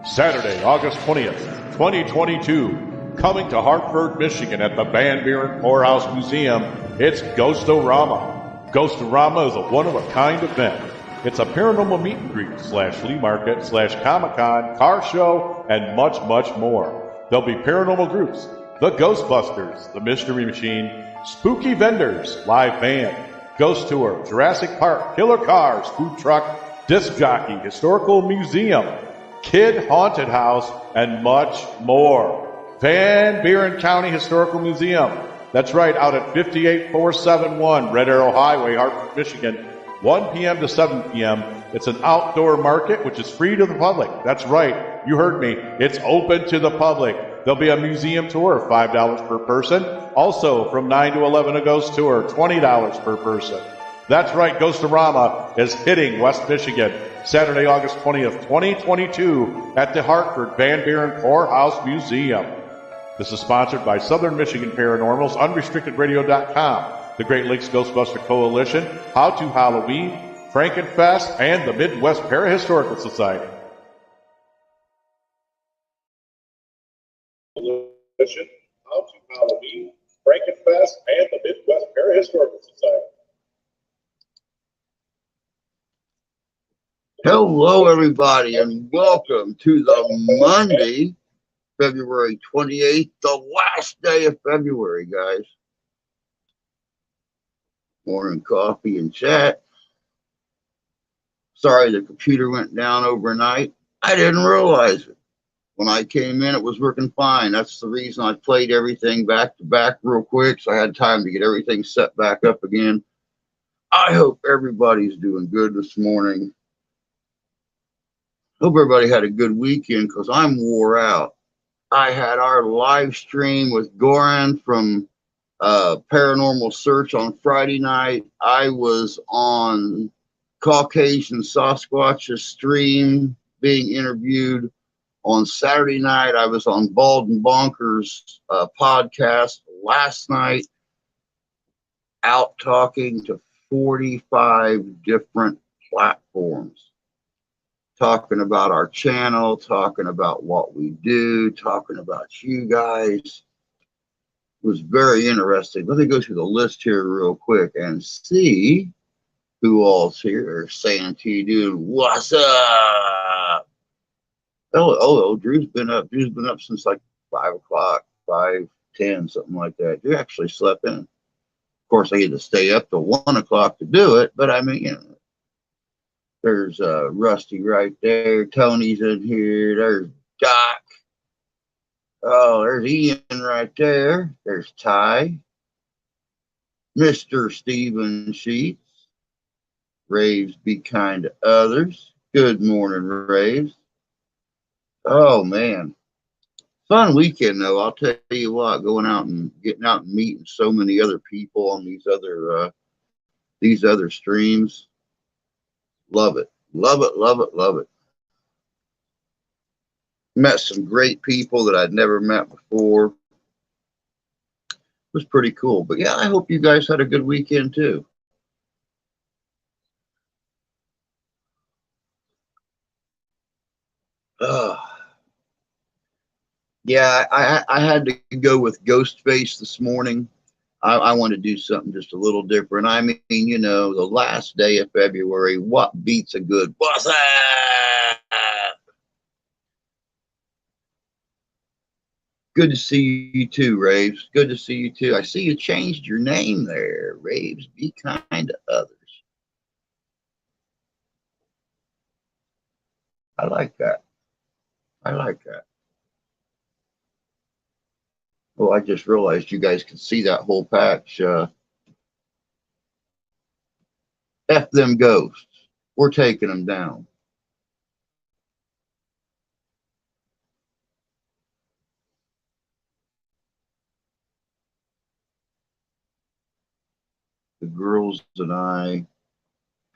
Saturday, August 20th, 2022, coming to Hartford, Michigan at the Van Buren Poorhouse Museum, it's Ghost-O-Rama. Ghost-O-Rama is a one-of-a-kind event. It's a paranormal meet and greet / flea market / Comic-Con, car show, and much, much more. There'll be paranormal groups, the Ghostbusters, the Mystery Machine, spooky vendors, live band, ghost tour, Jurassic Park, killer cars, food truck, disc jockey, historical museum, kid haunted house, and much more. Van Buren County Historical Museum. That's right, out at 58471 Red Arrow Highway, Hartford, Michigan, 1 p.m. to 7 p.m. It's an outdoor market, which is free to the public. That's right, you heard me. It's open to the public. There'll be a museum tour, $5 per person. Also, from 9 to 11, a ghost tour, $20 per person. That's right, Ghost-O-Rama is hitting West Michigan, Saturday, August 20th, 2022, at the Hartford Van Buren Poorhouse Museum. This is sponsored by Southern Michigan Paranormal's UnrestrictedRadio.com, the Great Lakes Ghostbuster Coalition, How to Halloween, Frankenfest, and the Midwest Parahistorical Society. How to Halloween, Frankenfest, and the Midwest Parahistorical Society. Hello, everybody, and welcome to the Monday, February 28th, the last day of February, guys. Morning coffee and chat. Sorry, the computer went down overnight. I didn't realize it. When I came in, it was working fine. That's the reason I played everything back to back real quick, so I had time to get everything set back up again. I hope everybody's doing good this morning. Hope everybody had a good weekend, because I'm wore out. I had our live stream with Goran from Paranormal Search on Friday night. I was on Caucasian Sasquatch's stream being interviewed. On Saturday night, I was on Bald and Bonkers podcast. Last night, out talking to 45 different platforms. Talking about our channel, talking about what we do, talking about you guys. It was very interesting. Let me go through the list here real quick and see who all's here. Santee, dude, what's up? Oh, Drew's been up. Drew's been up since like 5 o'clock, 5:10, something like that. Drew actually slept in. Of course, I had to stay up till 1 o'clock to do it, but I mean, you know. There's Rusty right there. Tony's in here. There's Doc. Oh, there's Ian right there. There's Ty. Mr. Stephen Sheets. Raves, be kind to others. Good morning, Raves. Oh, man. Fun weekend, though. I'll tell you what, going out and getting out and meeting so many other people on these other streams. Love it. Love it, love it, love it. Met some great people that I'd never met before. It was pretty cool. But yeah, I hope you guys had a good weekend too. Yeah, I had to go with Ghostface this morning. I want to do something just a little different. I mean, you know, the last day of February, what beats a good what's up? Good to see you too, Raves. Good to see you too. I see you changed your name there, Raves. Be kind to others. I like that. I like that. Oh, I just realized you guys can see that whole patch. F them ghosts. We're taking them down. The girls and I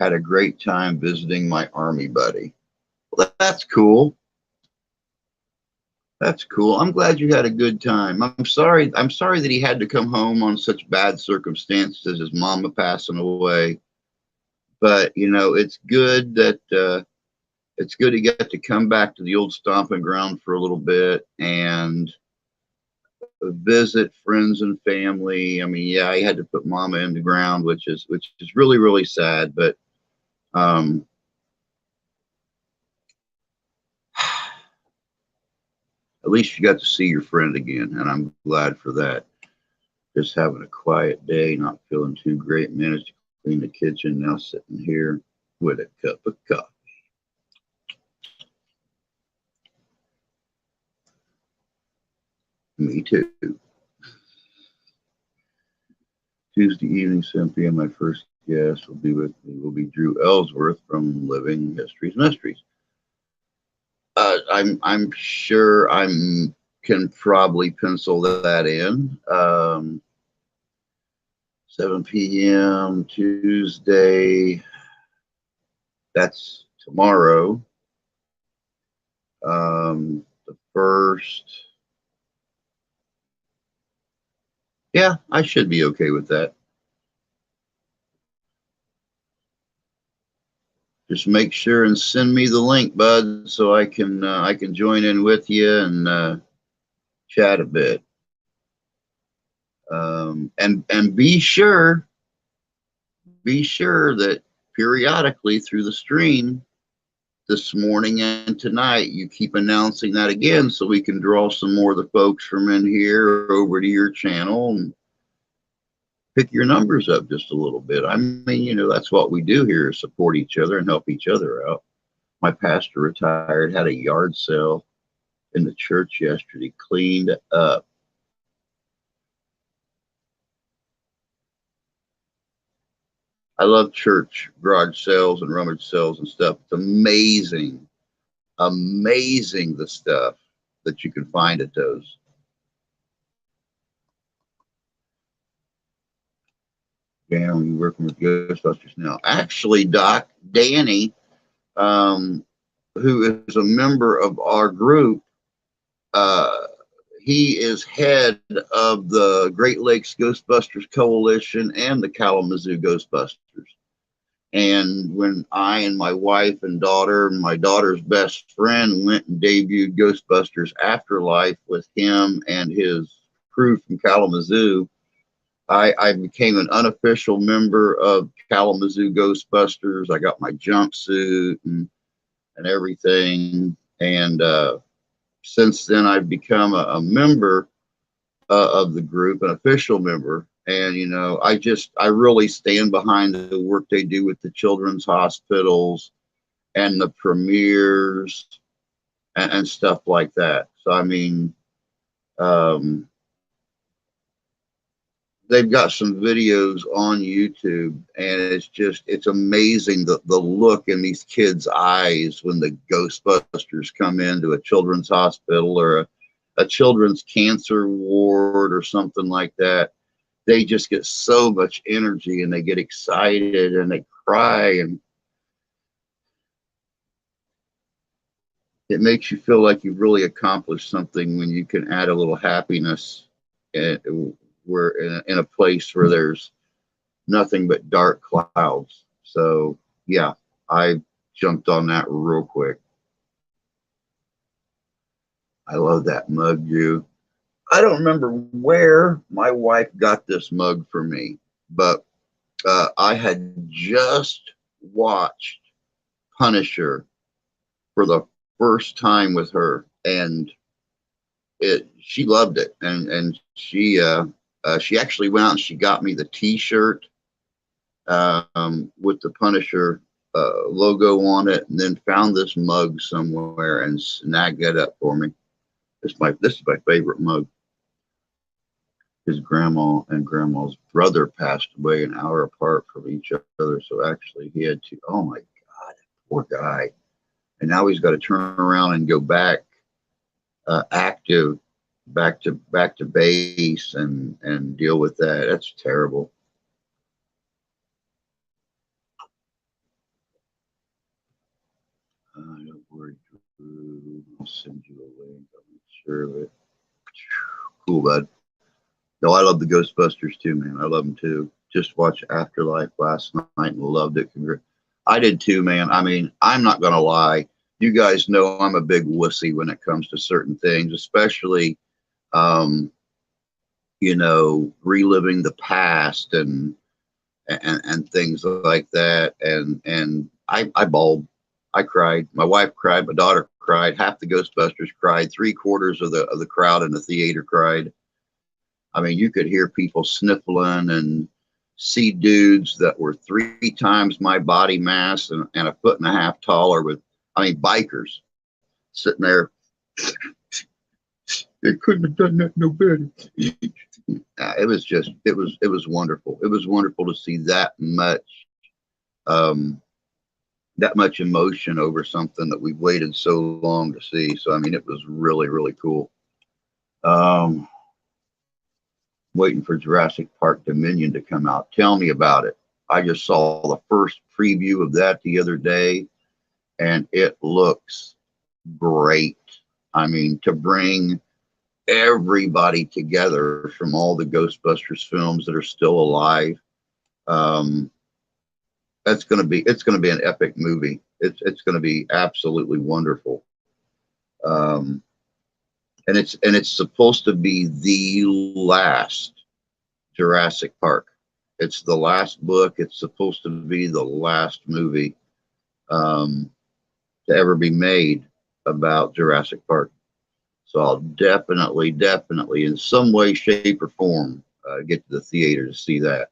had a great time visiting my army buddy. Well, that's cool. That's cool. I'm glad you had a good time. I'm sorry that he had to come home on such bad circumstances, his mama passing away. But, you know, it's good that it's good to get to come back to the old stomping ground for a little bit and visit friends and family. I mean, yeah, I had to put Mama in the ground, which is really, really sad. But at least you got to see your friend again, and I'm glad for that. Just having a quiet day, not feeling too great. Managed to clean the kitchen. Now sitting here with a cup of coffee. Me too. Tuesday evening, 7 p.m. My first guest will be with me. Will be Drew Ellsworth from Living Histories Mysteries. I'm sure I can probably pencil that in. 7 p.m. Tuesday. That's tomorrow. The first. Yeah, I should be okay with that. Just make sure and send me the link, bud, so I can join in with you and chat a bit. And be sure that periodically through the stream this morning and tonight, you keep announcing that again so we can draw some more of the folks from in here over to your channel and pick your numbers up just a little bit. I mean, you know, that's what we do here is support each other and help each other out. My pastor retired, had a yard sale in the church yesterday, cleaned up. I love church garage sales and rummage sales and stuff. It's amazing the stuff that you can find at those. Yeah, we're working with Ghostbusters now. Actually, Doc, Danny, who is a member of our group, he is head of the Great Lakes Ghostbusters Coalition and the Kalamazoo Ghostbusters. And when I and my wife and daughter and my daughter's best friend went and debuted Ghostbusters Afterlife with him and his crew from Kalamazoo, I became an unofficial member of Kalamazoo Ghostbusters. I got my jumpsuit and everything. And since then, I've become a member of the group, an official member. And, you know, I really stand behind the work they do with the children's hospitals and the premieres and stuff like that. So, I mean, they've got some videos on YouTube, and it's amazing the look in these kids' eyes when the Ghostbusters come into a children's hospital or a children's cancer ward or something like that. They just get so much energy and they get excited and they cry, and it makes you feel like you've really accomplished something when you can add a little happiness we're in a place where there's nothing but dark clouds. So yeah, I jumped on that real quick. I love that mug, Drew. I don't remember where my wife got this mug for me, but I had just watched Punisher for the first time with her, and she loved it, and she actually went out and she got me the T-shirt with the Punisher logo on it, and then found this mug somewhere and snagged it up for me. This is my favorite mug. His grandma and grandma's brother passed away an hour apart from each other, so actually he had to. Oh my God, poor guy! And now he's got to turn around and go back active, back to base and deal with that. That's terrible. Don't worry, Drew. I'll send you a link. I'm sure of it. Cool, bud. No, I love the Ghostbusters too, man. I love them too. Just watched Afterlife last night and loved it. I did too, man. I mean, I'm not gonna lie. you guys know I'm a big wussy when it comes to certain things, especially, you know, reliving the past and things like that. And I bawled, I cried, my wife cried, my daughter cried, half the Ghostbusters cried, 3/4 of the crowd in the theater cried. I mean, you could hear people sniffling and see dudes that were 3 times my body mass and a 1.5 feet taller with, I mean, bikers sitting there. They couldn't have done that no better. It was just, it was wonderful. It was wonderful to see um, that much emotion over something that we've waited so long to see. So, I mean, it was really, really cool. Waiting for Jurassic Park Dominion to come out. Tell me about it. I just saw the first preview of that the other day, and it looks great. I mean, to bring everybody together from all the Ghostbusters films that are still alive, it's going to be an epic movie. It's going to be absolutely wonderful. And it's supposed to be the last Jurassic Park. It's the last book. It's supposed to be the last movie to ever be made about Jurassic Park. So I'll definitely, in some way, shape, or form, get to the theater to see that.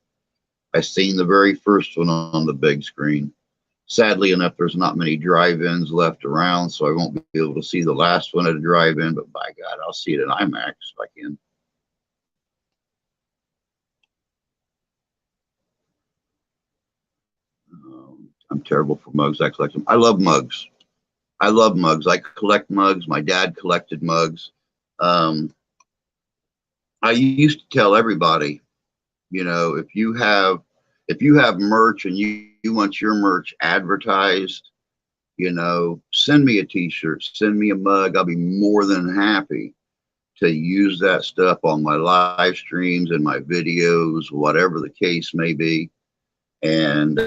I seen the very first one on the big screen. Sadly enough, there's not many drive-ins left around, so I won't be able to see the last one at a drive-in, but by God, I'll see it in IMAX if I can. I'm terrible for mugs. I collect them. I love mugs. I love mugs. I collect mugs. My dad collected mugs. I used to tell everybody, you know, if you have merch and you want your merch advertised, you know, send me a t-shirt, send me a mug. I'll be more than happy to use that stuff on my live streams and my videos, whatever the case may be, and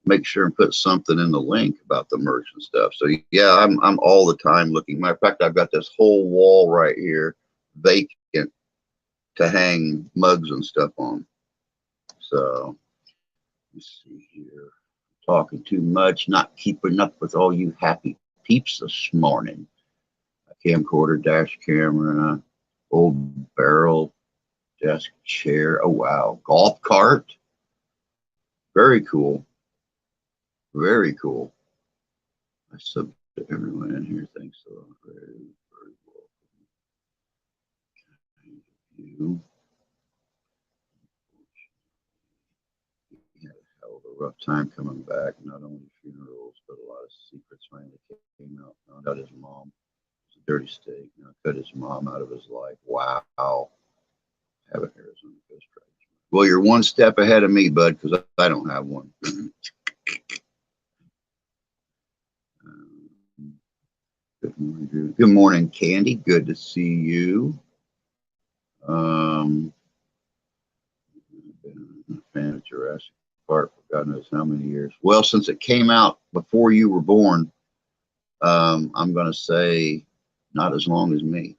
make sure and put something in the link about the merch and stuff. So yeah, I'm all the time looking. Matter of fact, I've got this whole wall right here vacant to hang mugs and stuff on. So let's see here. Talking too much, not keeping up with all you happy peeps this morning. A camcorder, dash camera, old barrel, desk chair. Oh wow, golf cart. Very cool. Very cool. I sub to everyone in here. Thanks so very, very welcome. You. He had a hell of a rough time coming back. Not only funerals, but a lot of secrets finally came out. Found out his mom was a dirty steak. You know, cut his mom out of his life. Wow. Have an Arizona Ghost Rider. Well, you're one step ahead of me, bud, because I don't have one. Good morning, good morning, Candy. Good to see you. Been a fan of Jurassic Park for God knows how many years. Well, since it came out before you were born, I'm going to say not as long as me.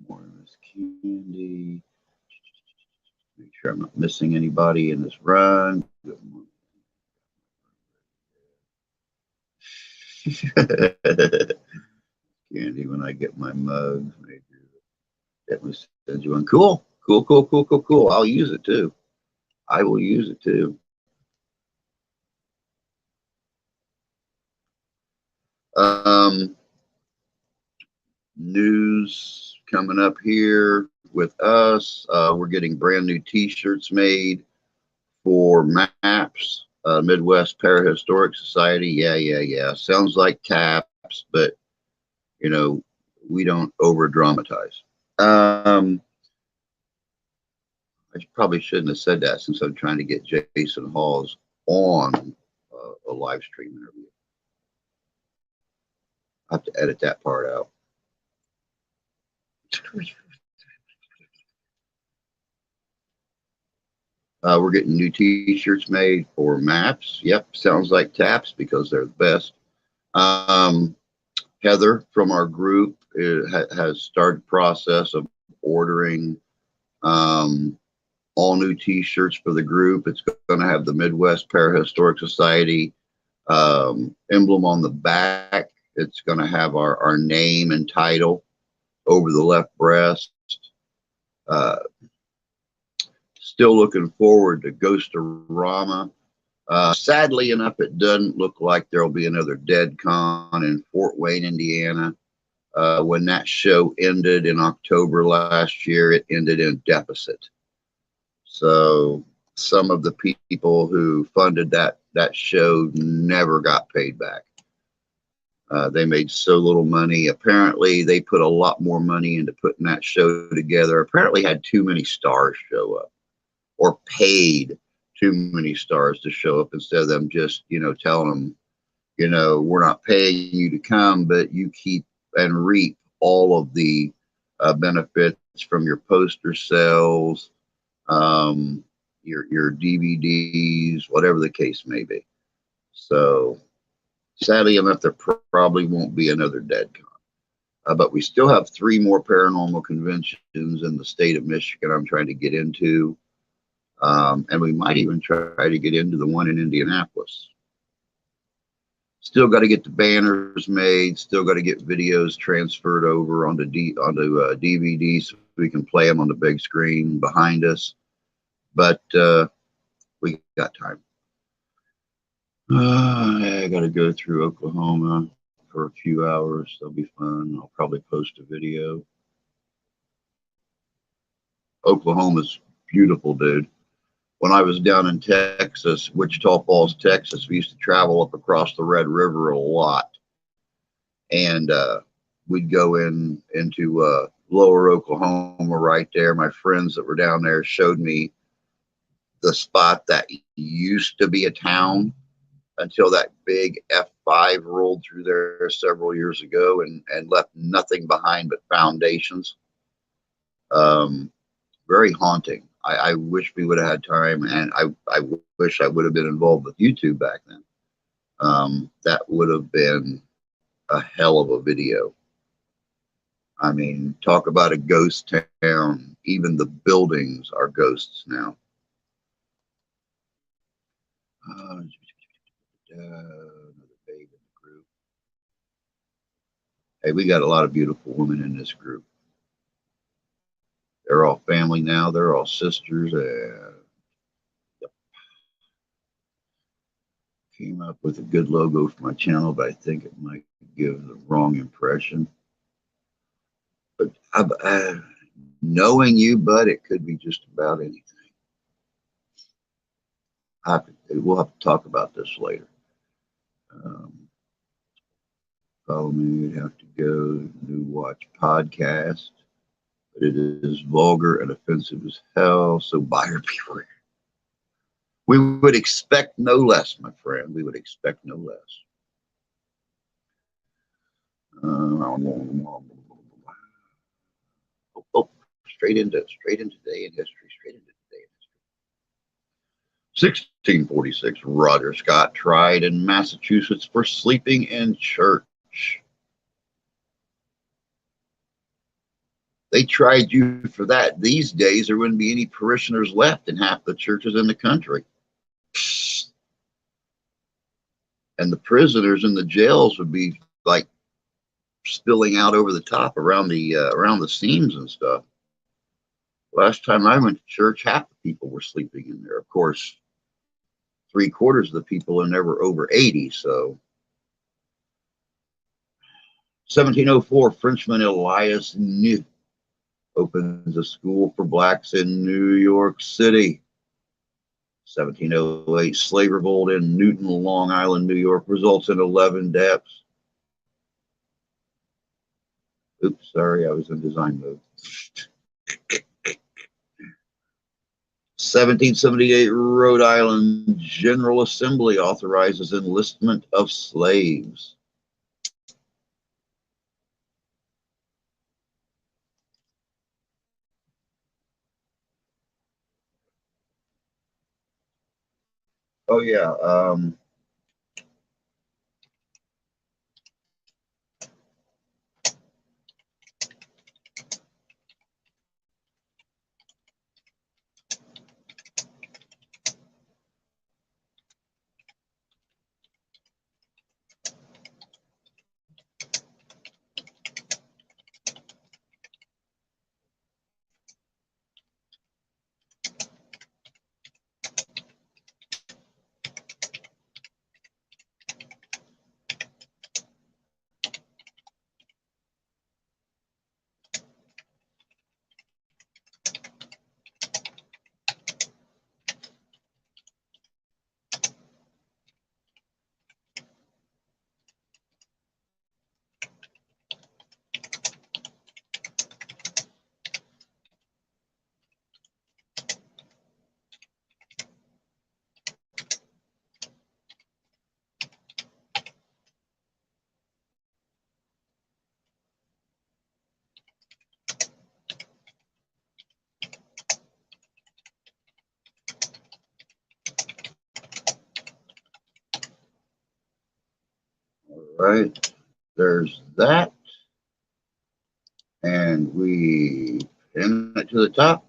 More of this Candy. Make sure I'm not missing anybody in this run. Good morning. Candy, when I get my mugs, maybe definitely send you one. Cool. I'll use it too. I will use it too. News coming up here with us. We're getting brand new t-shirts made for MAPS, Midwest Parahistoric Society. Yeah. Sounds like TAPS, but you know, we don't over dramatize. I probably shouldn't have said that since I'm trying to get Jason Hawes on a live stream interview. I have to edit that part out. We're getting new T-shirts made for maps. Yep, sounds like taps because they're the best. Heather from our group has started the process of ordering all new T-shirts for the group. It's going to have the Midwest Parahistoric Society emblem on the back. It's going to have our name and title over the left breast. Still looking forward to Ghostorama. Sadly enough, it doesn't look like there'll be another Dead Con in Fort Wayne, Indiana. When that show ended in October last year, it ended in deficit. So some of the people who funded that show never got paid back. They made so little money. Apparently, they put a lot more money into putting that show together. Apparently, had too many stars show up, or paid too many stars to show up instead of them just, telling them, we're not paying you to come, but you keep and reap all of the benefits from your poster sales, your DVDs, whatever the case may be. So sadly enough, there probably won't be another Dead Con. But we still have 3 more paranormal conventions in the state of Michigan I'm trying to get into. And we might even try to get into the one in Indianapolis. Still got to get the banners made. Still got to get videos transferred over onto DVD so we can play them on the big screen behind us. But we got time. I got to go through Oklahoma for a few hours. That'll be fun. I'll probably post a video. Oklahoma's beautiful, dude. When I was down in Texas, Wichita Falls, Texas, we used to travel up across the Red River a lot. And we'd go into lower Oklahoma right there. My friends that were down there showed me the spot that used to be a town until that big F5 rolled through there several years ago and left nothing behind but foundations. Very haunting. I wish we would have had time, and I wish I would have been involved with YouTube back then. That would have been a hell of a video. I mean, talk about a ghost town. Even the buildings are ghosts now. Another babe in the group. Hey, we got a lot of beautiful women in this group. They're all family now. They're all sisters. Yep. Came up with a good logo for my channel, but I think it might give the wrong impression. But knowing you, bud, it could be just about anything. We'll have to talk about this later. Follow me. You'd have to go New Watch podcast. But it is vulgar and offensive as hell, so buyer beware. We would expect no less, my friend. We would expect no less. Straight into day in history. Straight into day in history. 1646, Roger Scott tried in Massachusetts for sleeping in church. They tried you for that. These days, there wouldn't be any parishioners left in half the churches in the country. And the prisoners in the jails would be like spilling out over the top around the seams and stuff. Last time I went to church, half the people were sleeping in there. Of course, 3/4 of the people in there were over 80. So 1704, Frenchman Elias New opens a school for blacks in New York City. 1708, slave revolt in Newton, Long Island, New York results in 11 deaths. Oops, sorry, I was in design mode. 1778, Rhode Island General Assembly authorizes enlistment of slaves. Oh yeah. All right. There's that. And we pin it to the top.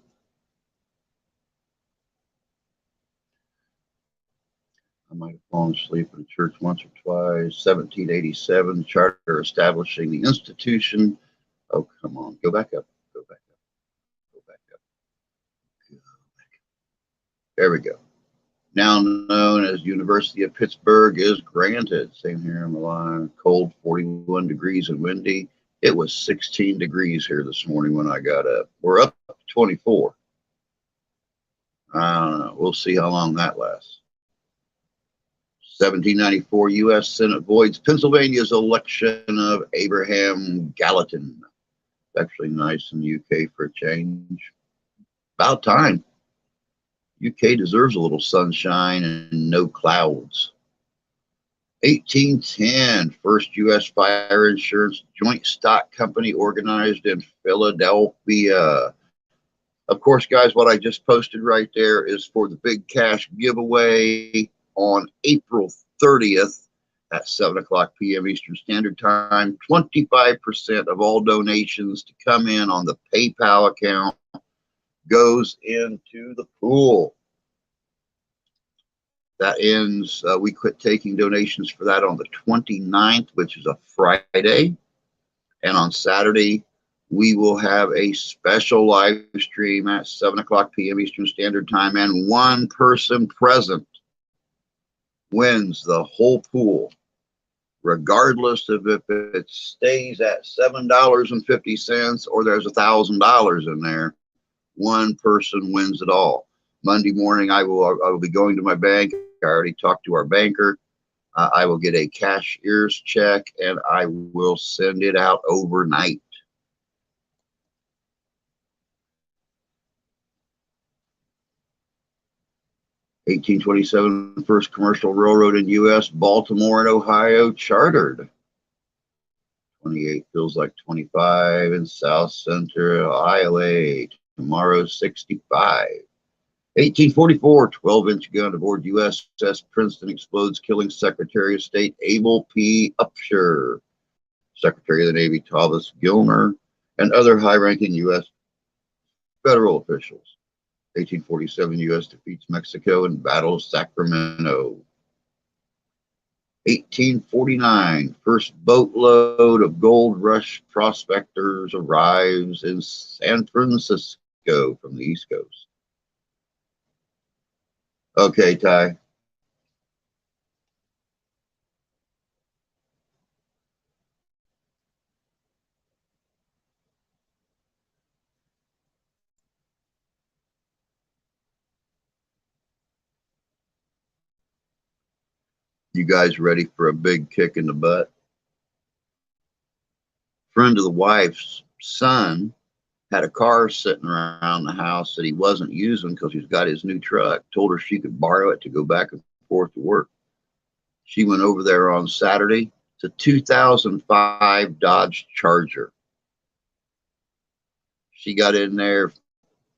I might have fallen asleep in church once or twice. 1787, charter establishing the institution. Oh, come on. Go back up. Go back up. Go back up. Go back up. There we go. Now known as University of Pittsburgh, is granted. Same here on the line. Cold, 41 degrees and windy. It was 16 degrees here this morning when I got up. We're up to 24. I don't know. We'll see how long that lasts. 1794, U.S. Senate voids Pennsylvania's election of Abraham Gallatin. It's actually nice in the UK for a change. About time. UK deserves a little sunshine and no clouds. 1810, first U.S. fire insurance joint stock company organized in Philadelphia. Of course, guys, what I just posted right there is for the big cash giveaway on April 30th at 7 o'clock p.m. Eastern Standard Time. 25% of all donations to come in on the PayPal account goes into the pool. That ends, we quit taking donations for that on the 29th, which is a Friday. And on Saturday, we will have a special live stream at 7 o'clock p.m. Eastern Standard Time, and one person present wins the whole pool, regardless of if it stays at $7.50 or there's $1,000 in there. One person wins it all. Monday morning, I will be going to my bank. I already talked to our banker. I will get a cashier's check, and I will send it out overnight. (1827) first commercial railroad in U.S., Baltimore and Ohio, chartered. 28 feels like 25 in South Central Iowa. Tomorrow, 65. 1844, 12-inch gun aboard USS Princeton explodes, killing Secretary of State Abel P. Upshur, Secretary of the Navy Thomas Gilmer, and other high-ranking U.S. federal officials. 1847, U.S. defeats Mexico in Battle of Sacramento. 1849, first boatload of gold rush prospectors arrives in San Francisco from the East Coast. Okay, Ty. You guys ready for a big kick in the butt? Friend of the wife's son had a car sitting around the house that he wasn't using because he's got his new truck. Told her she could borrow it to go back and forth to work. She went over there on Saturday. It's a 2005 Dodge Charger. She got in there,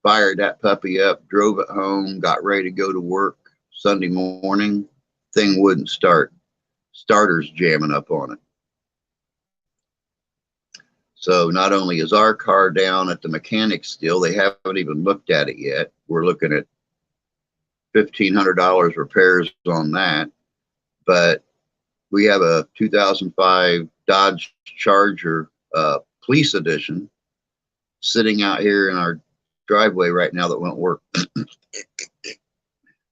fired that puppy up, drove it home, got ready to go to work. Sunday morning, thing wouldn't start. Starter's jamming up on it. So not only is our car down at the mechanic still, they haven't even looked at it yet. We're looking at $1,500 repairs on that. But we have a 2005 Dodge Charger Police Edition sitting out here in our driveway right now that won't work.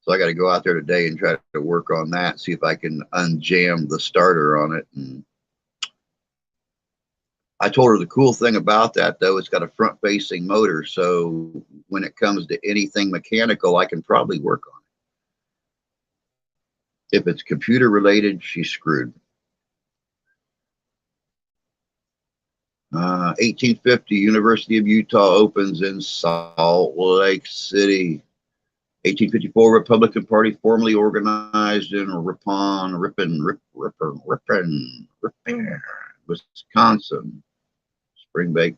So I got to go out there today and try to work on that, see if I can unjam the starter on it. And I told her the cool thing about that, though, it's got a front-facing motor, so when it comes to anything mechanical, I can probably work on it. If it's computer-related, she's screwed. 1850, University of Utah opens in Salt Lake City. 1854, Republican Party formally organized in Ripon, Wisconsin. Spring break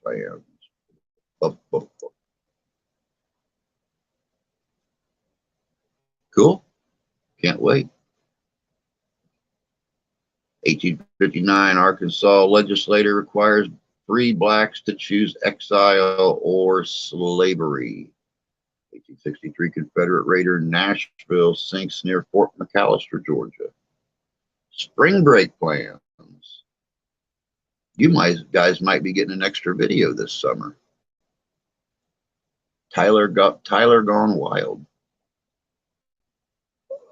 plans. Cool. Can't wait. 1859, Arkansas legislature requires free blacks to choose exile or slavery. 1863, Confederate raider Nashville sinks near Fort McAllister, Georgia. Spring break plans. You guys might be getting an extra video this summer. Tyler Gone Wild.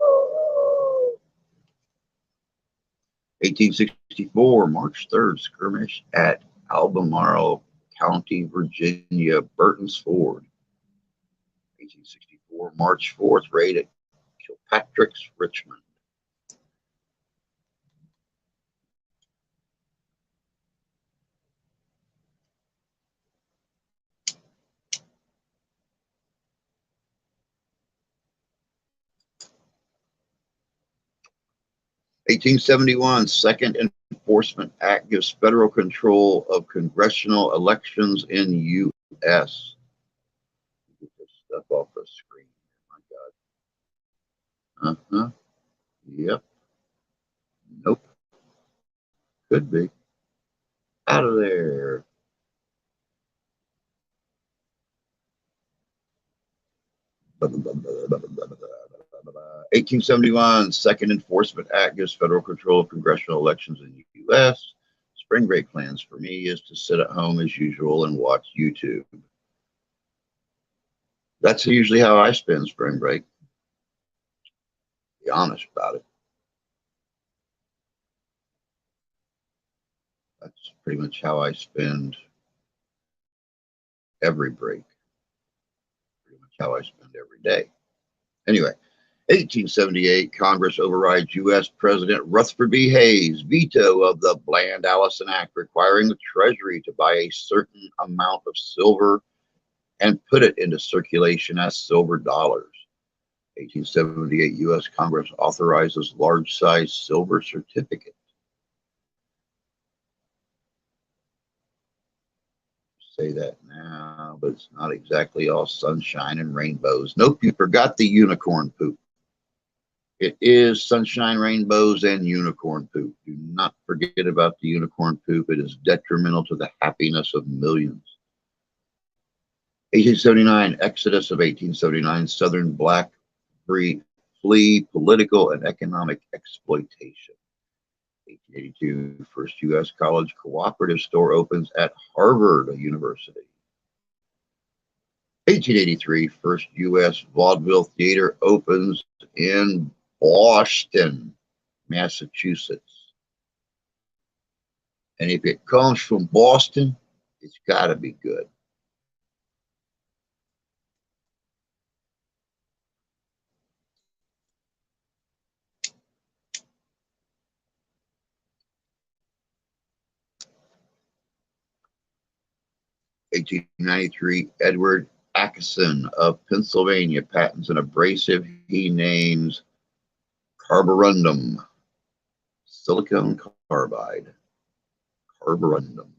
Oh. 1864, March 3rd, skirmish at Albemarle County, Virginia, Burton's Ford. 1864, March 4th, raid at Kilpatrick's, Richmond. 1871, Second Enforcement Act gives federal control of congressional elections in U.S. Get this stuff off the screen. My God. Yep. Nope. Could be. Out of there. Blah, blah, blah, blah, blah, blah, blah. 1871, Second Enforcement Act gives federal control of congressional elections in the U.S. Spring break plans for me is to sit at home as usual and watch YouTube. That's usually how I spend spring break. Be honest about it. That's pretty much how I spend every break. Pretty much how I spend every day. Anyway. 1878, Congress overrides U.S. President Rutherford B. Hayes' veto of the Bland-Allison Act requiring the Treasury to buy a certain amount of silver and put it into circulation as silver dollars. 1878, U.S. Congress authorizes large-size silver certificate. Say that now, but it's not exactly all sunshine and rainbows. Nope, you forgot the unicorn poop. It is sunshine, rainbows, and unicorn poop. Do not forget about the unicorn poop. It is detrimental to the happiness of millions. 1879, Exodus of 1879, Southern black flee political and economic exploitation. 1882, first U.S. college cooperative store opens at Harvard University. 1883, first U.S. vaudeville theater opens in Boston, Massachusetts. And if it comes from Boston, it's got to be good. (1893) Edward Atkinson of Pennsylvania patents an abrasive he names carborundum, silicon carbide. Carborundum.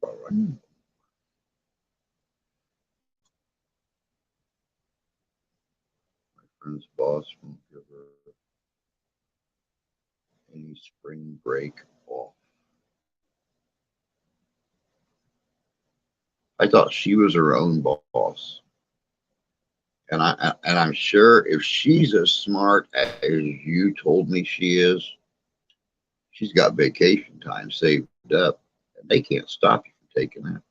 My friend's boss won't give her any spring break off. I thought she was her own boss. And I'm sure if she's as smart as you told me she is, she's got vacation time saved up, and they can't stop you from taking that.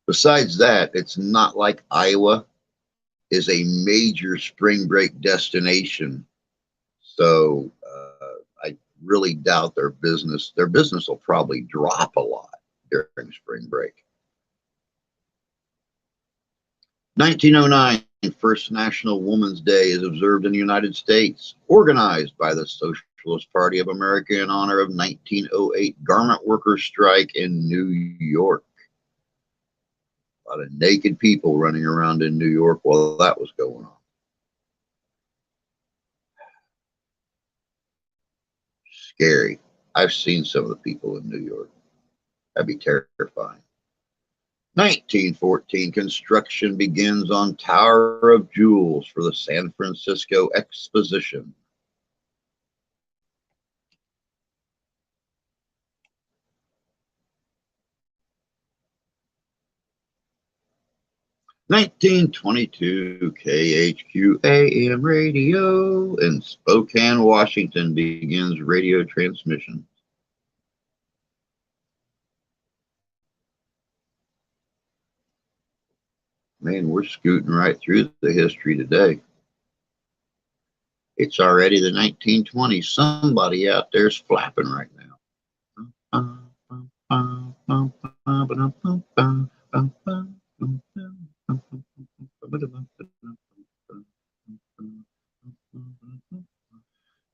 Besides that, it's not like Iowa is a major spring break destination. So I really doubt their business will probably drop a lot during spring break. 1909, First National Women's Day is observed in the United States, organized by the Socialist Party of America in honor of 1908 garment workers' strike in New York. A lot of naked people running around in New York while that was going on. Scary. I've seen some of the people in New York. That'd be terrifying. 1914, construction begins on Tower of Jewels for the San Francisco Exposition. (1922) KHQ AM radio in Spokane, Washington begins radio transmission. Man, we're scooting right through the history today. It's already the 1920s. Somebody out there's flapping right now.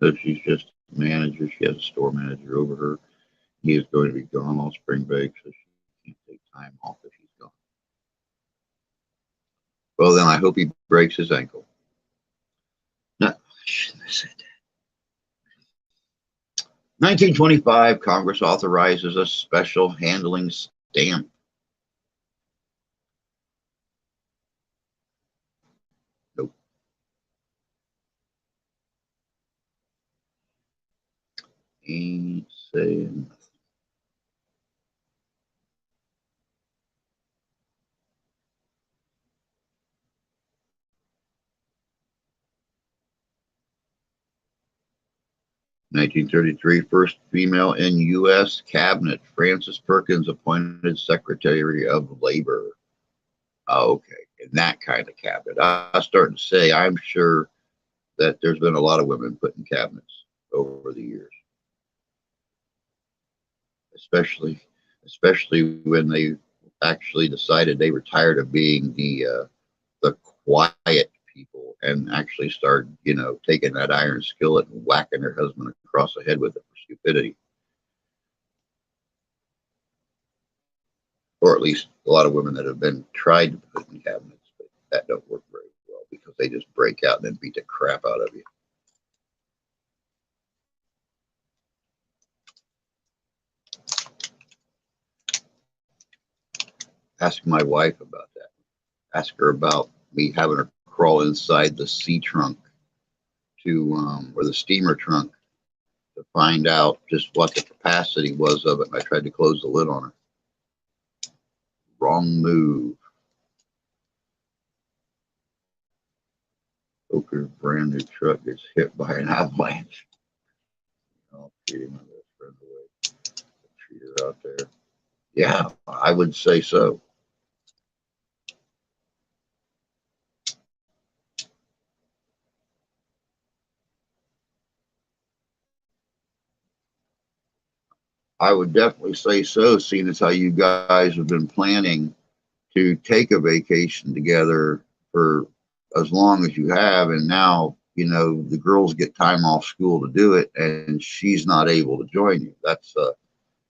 So she's just a manager. She has a store manager over her. He is going to be gone all spring break, so she can't take time off if he's gone. Well, then I hope he breaks his ankle. No, I shouldn't have said that. 1925, Congress authorizes a special handling stamp. Nope. Ain't saying nothing. 1933, first female in U.S. cabinet, Frances Perkins, appointed Secretary of Labor. Oh, okay, in that kind of cabinet. I was starting to say, I'm sure that there's been a lot of women put in cabinets over the years, especially when they actually decided they were tired of being the quiet people and actually started, taking that iron skillet and whacking their husband across the head with it for stupidity. Or at least a lot of women that have been tried to put in cabinets, but that don't work very well because they just break out and then beat the crap out of you. Ask my wife about that. Ask her about me having her crawl inside the sea trunk or the steamer trunk to find out just what the capacity was of it. And I tried to close the lid on her. Wrong move. Poker's brand new truck gets hit by an avalanche. I'll treat my best friend away. Treat her out there. Yeah, I would say so. I would definitely say so, seeing as how you guys have been planning to take a vacation together for as long as you have, and now the girls get time off school to do it, and she's not able to join you. That's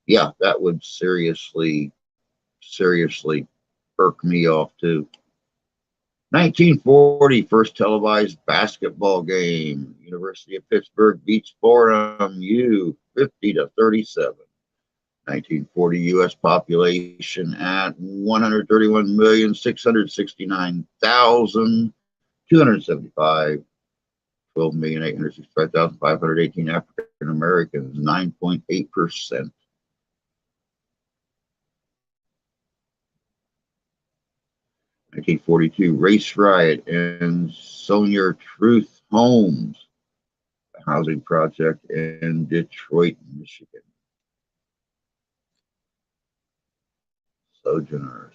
yeah, that would seriously perk me off too. 1940, first televised basketball game. University of Pittsburgh beats Fordham U 50-37. 1940 U.S. population at 131,669,275. 12,865,518 African Americans, 9.8%. 1942 race riot in Sonia Truth Homes, a housing project in Detroit, Michigan. Sojourner.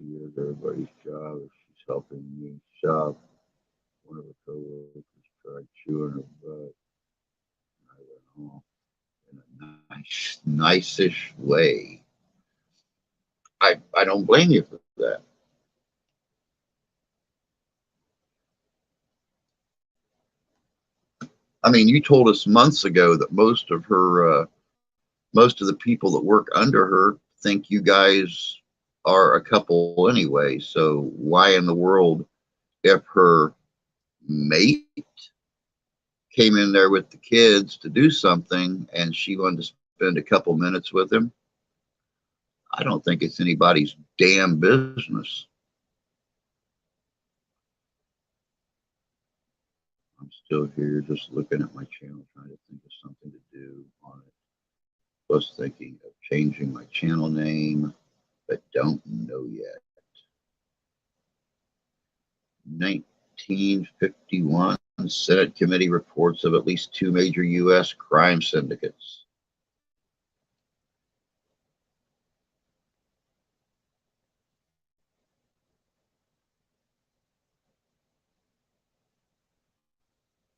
She is everybody's job. She's helping me shop. One of her coworkers tried chewing her butt. I went off in a nice-ish way. I don't blame you for that. I mean, you told us months ago that most of the people that work under her think you guys are a couple anyway. So why in the world, if her mate came in there with the kids to do something and she wanted to spend a couple minutes with him, I don't think it's anybody's damn business. I'm still here just looking at my channel, trying to think of something to do on it. Was thinking of changing my channel name, but don't know yet. 1951, Senate committee reports of at least 2 major U.S. crime syndicates.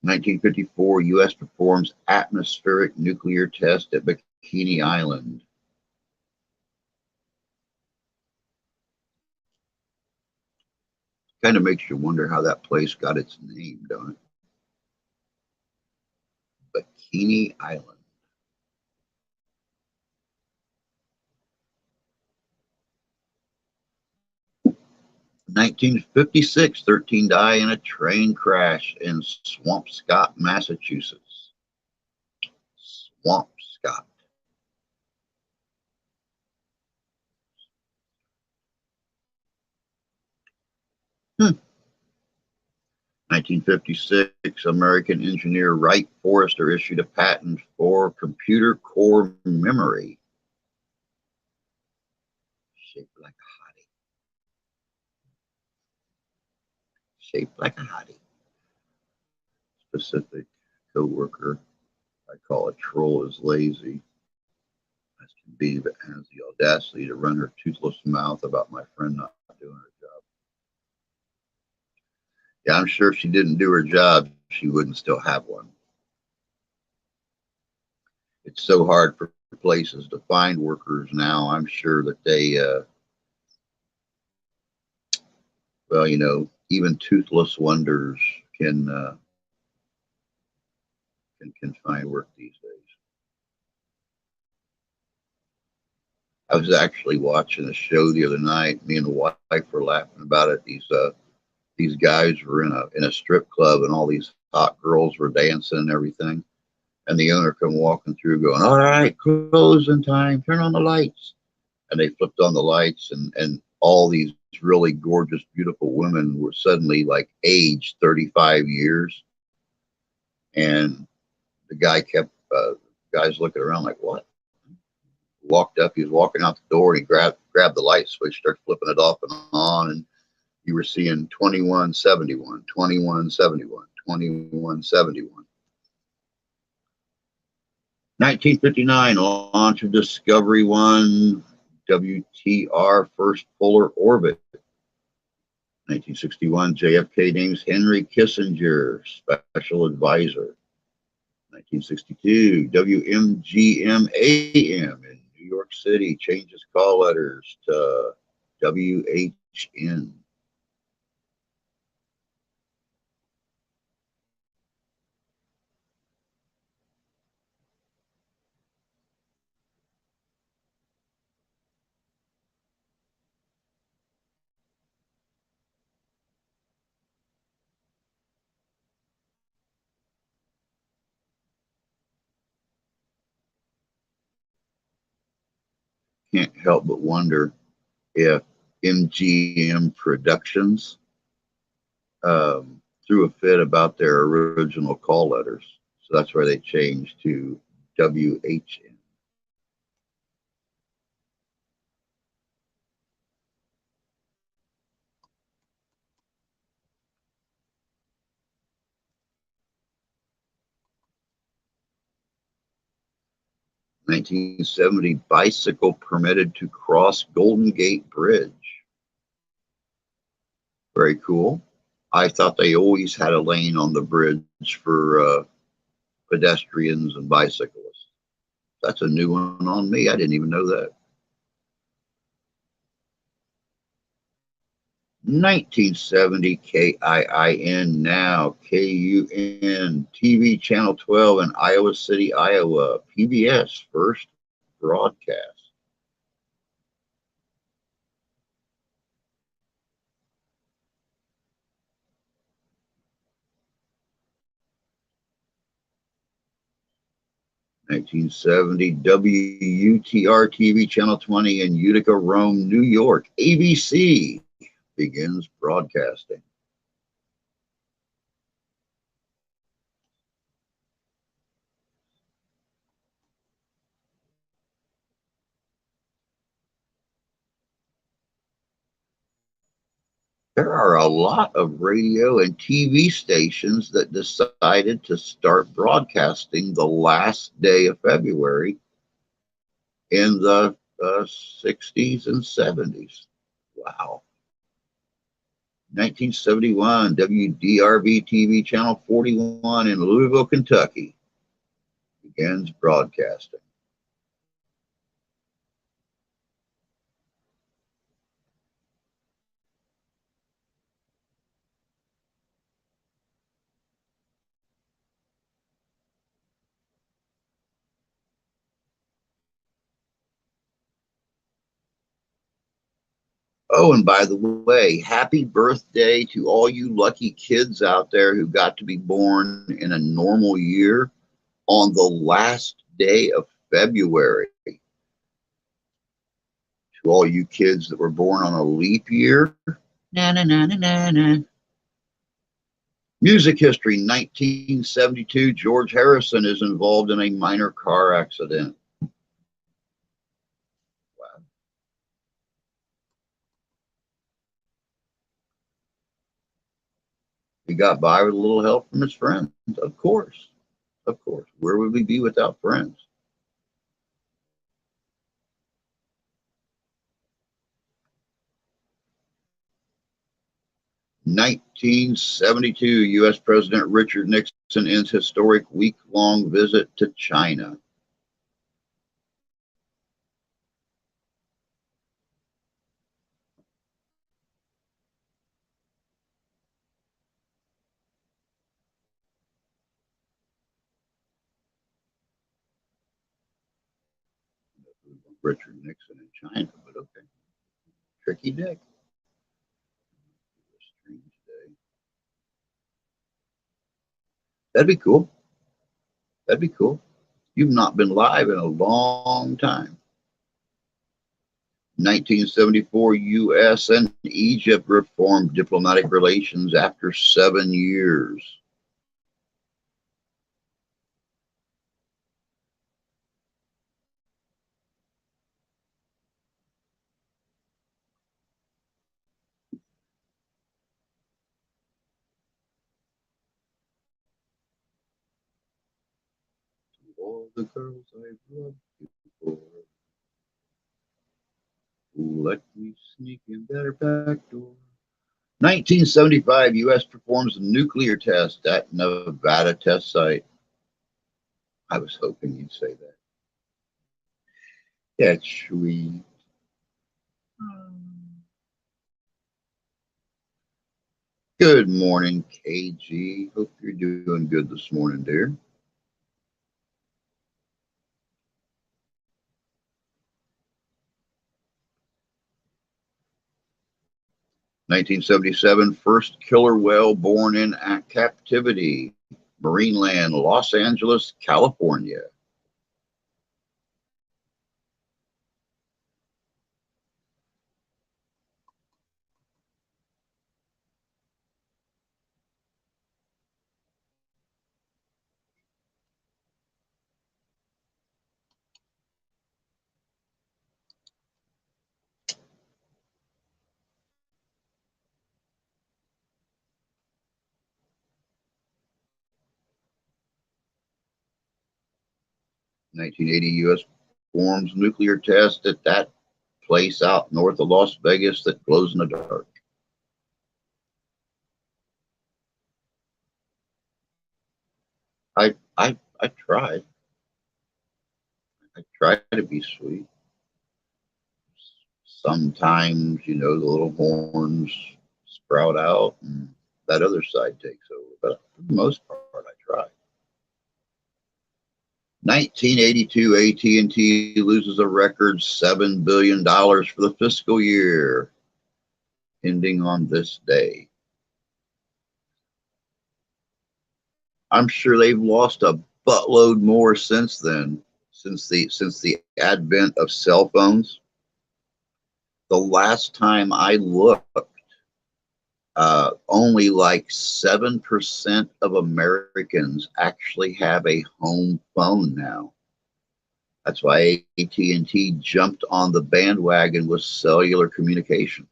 In 1954, U.S. performs atmospheric nuclear test at Bikini Island. Kind of makes you wonder how that place got its name, don't it? Bikini Island. 1956, 13 die in a train crash in Swampscott, Massachusetts. Swampscott. Hmm. 1956, American engineer Wright Forrester issued a patent for computer core memory. Shaped like a hottie. Shaped like a hottie. Specific co-worker I call a troll is lazy as can be, but has the audacity to run her toothless mouth about my friend not doing her job. Yeah, I'm sure if she didn't do her job, she wouldn't still have one. It's so hard for places to find workers now. I'm sure that they, well, you know, even toothless wonders can find work these days. I was actually watching a show the other night. Me and the wife were laughing about it. These guys were in a strip club, and all these hot girls were dancing and everything. And the owner come walking through, going, "All right, closing time. Turn on the lights." And they flipped on the lights, and all these really gorgeous, beautiful women were suddenly like aged 35 years. And the guy kept, guys looking around like, what? Walked up, he was walking out the door, and he grabbed the light switch, started flipping it off and on, and you were seeing 2171, 2171, 2171. 1959, launch of Discovery 1, WTR first polar orbit. 1961, JFK names Henry Kissinger special advisor. 1962, WMGM AM in New York City changes call letters to WHN. Can't help but wonder if MGM Productions threw a fit about their original call letters. So that's where they changed to WHN. (1970) bicycle permitted to cross Golden Gate Bridge. Very cool. I thought they always had a lane on the bridge for pedestrians and bicyclists. That's a new one on me. I didn't even know that. 1970, KIIN, now KUN, TV Channel 12 in Iowa City, Iowa, PBS first broadcast. (1970) WUTR TV Channel 20 in Utica, Rome, New York, ABC begins broadcasting. There are a lot of radio and TV stations that decided to start broadcasting the last day of February in the 60s and 70s. Wow. 1971, WDRB TV Channel 41 in Louisville, Kentucky begins broadcasting. Oh, and by the way, happy birthday to all you lucky kids out there who got to be born in a normal year on the last day of February. To all you kids that were born on a leap year, na na na na na na. Music history, 1972, George Harrison is involved in a minor car accident. Wow. He got by with a little help from his friends, of course. Of course. Where would we be without friends? 1972, U.S. President Richard Nixon ends historic week-long visit to China. Richard Nixon in China, but okay. Tricky Dick. That'd be cool. That'd be cool. You've not been live in a long time. 1974, U.S. and Egypt reformed diplomatic relations after 7 years. All the girls I've loved before, let me sneak in their back door. 1975, U.S. performs a nuclear test at Nevada test site. I was hoping you'd say that. That's sweet. Good morning, KG. Hope you're doing good this morning, dear. (1977) First killer whale born in captivity. Marineland, Los Angeles, California. (1980) U.S. performs nuclear test at that place out north of Las Vegas that glows in the dark. I tried. I try to be sweet. Sometimes, the little horns sprout out and that other side takes over. But for the most part, I try. 1982, AT&T loses a record $7 billion for the fiscal year ending on this day. I'm sure they've lost a buttload more since then, since the advent of cell phones. The last time I looked, only like 7% of Americans actually have a home phone now. That's why AT&T jumped on the bandwagon with cellular communication.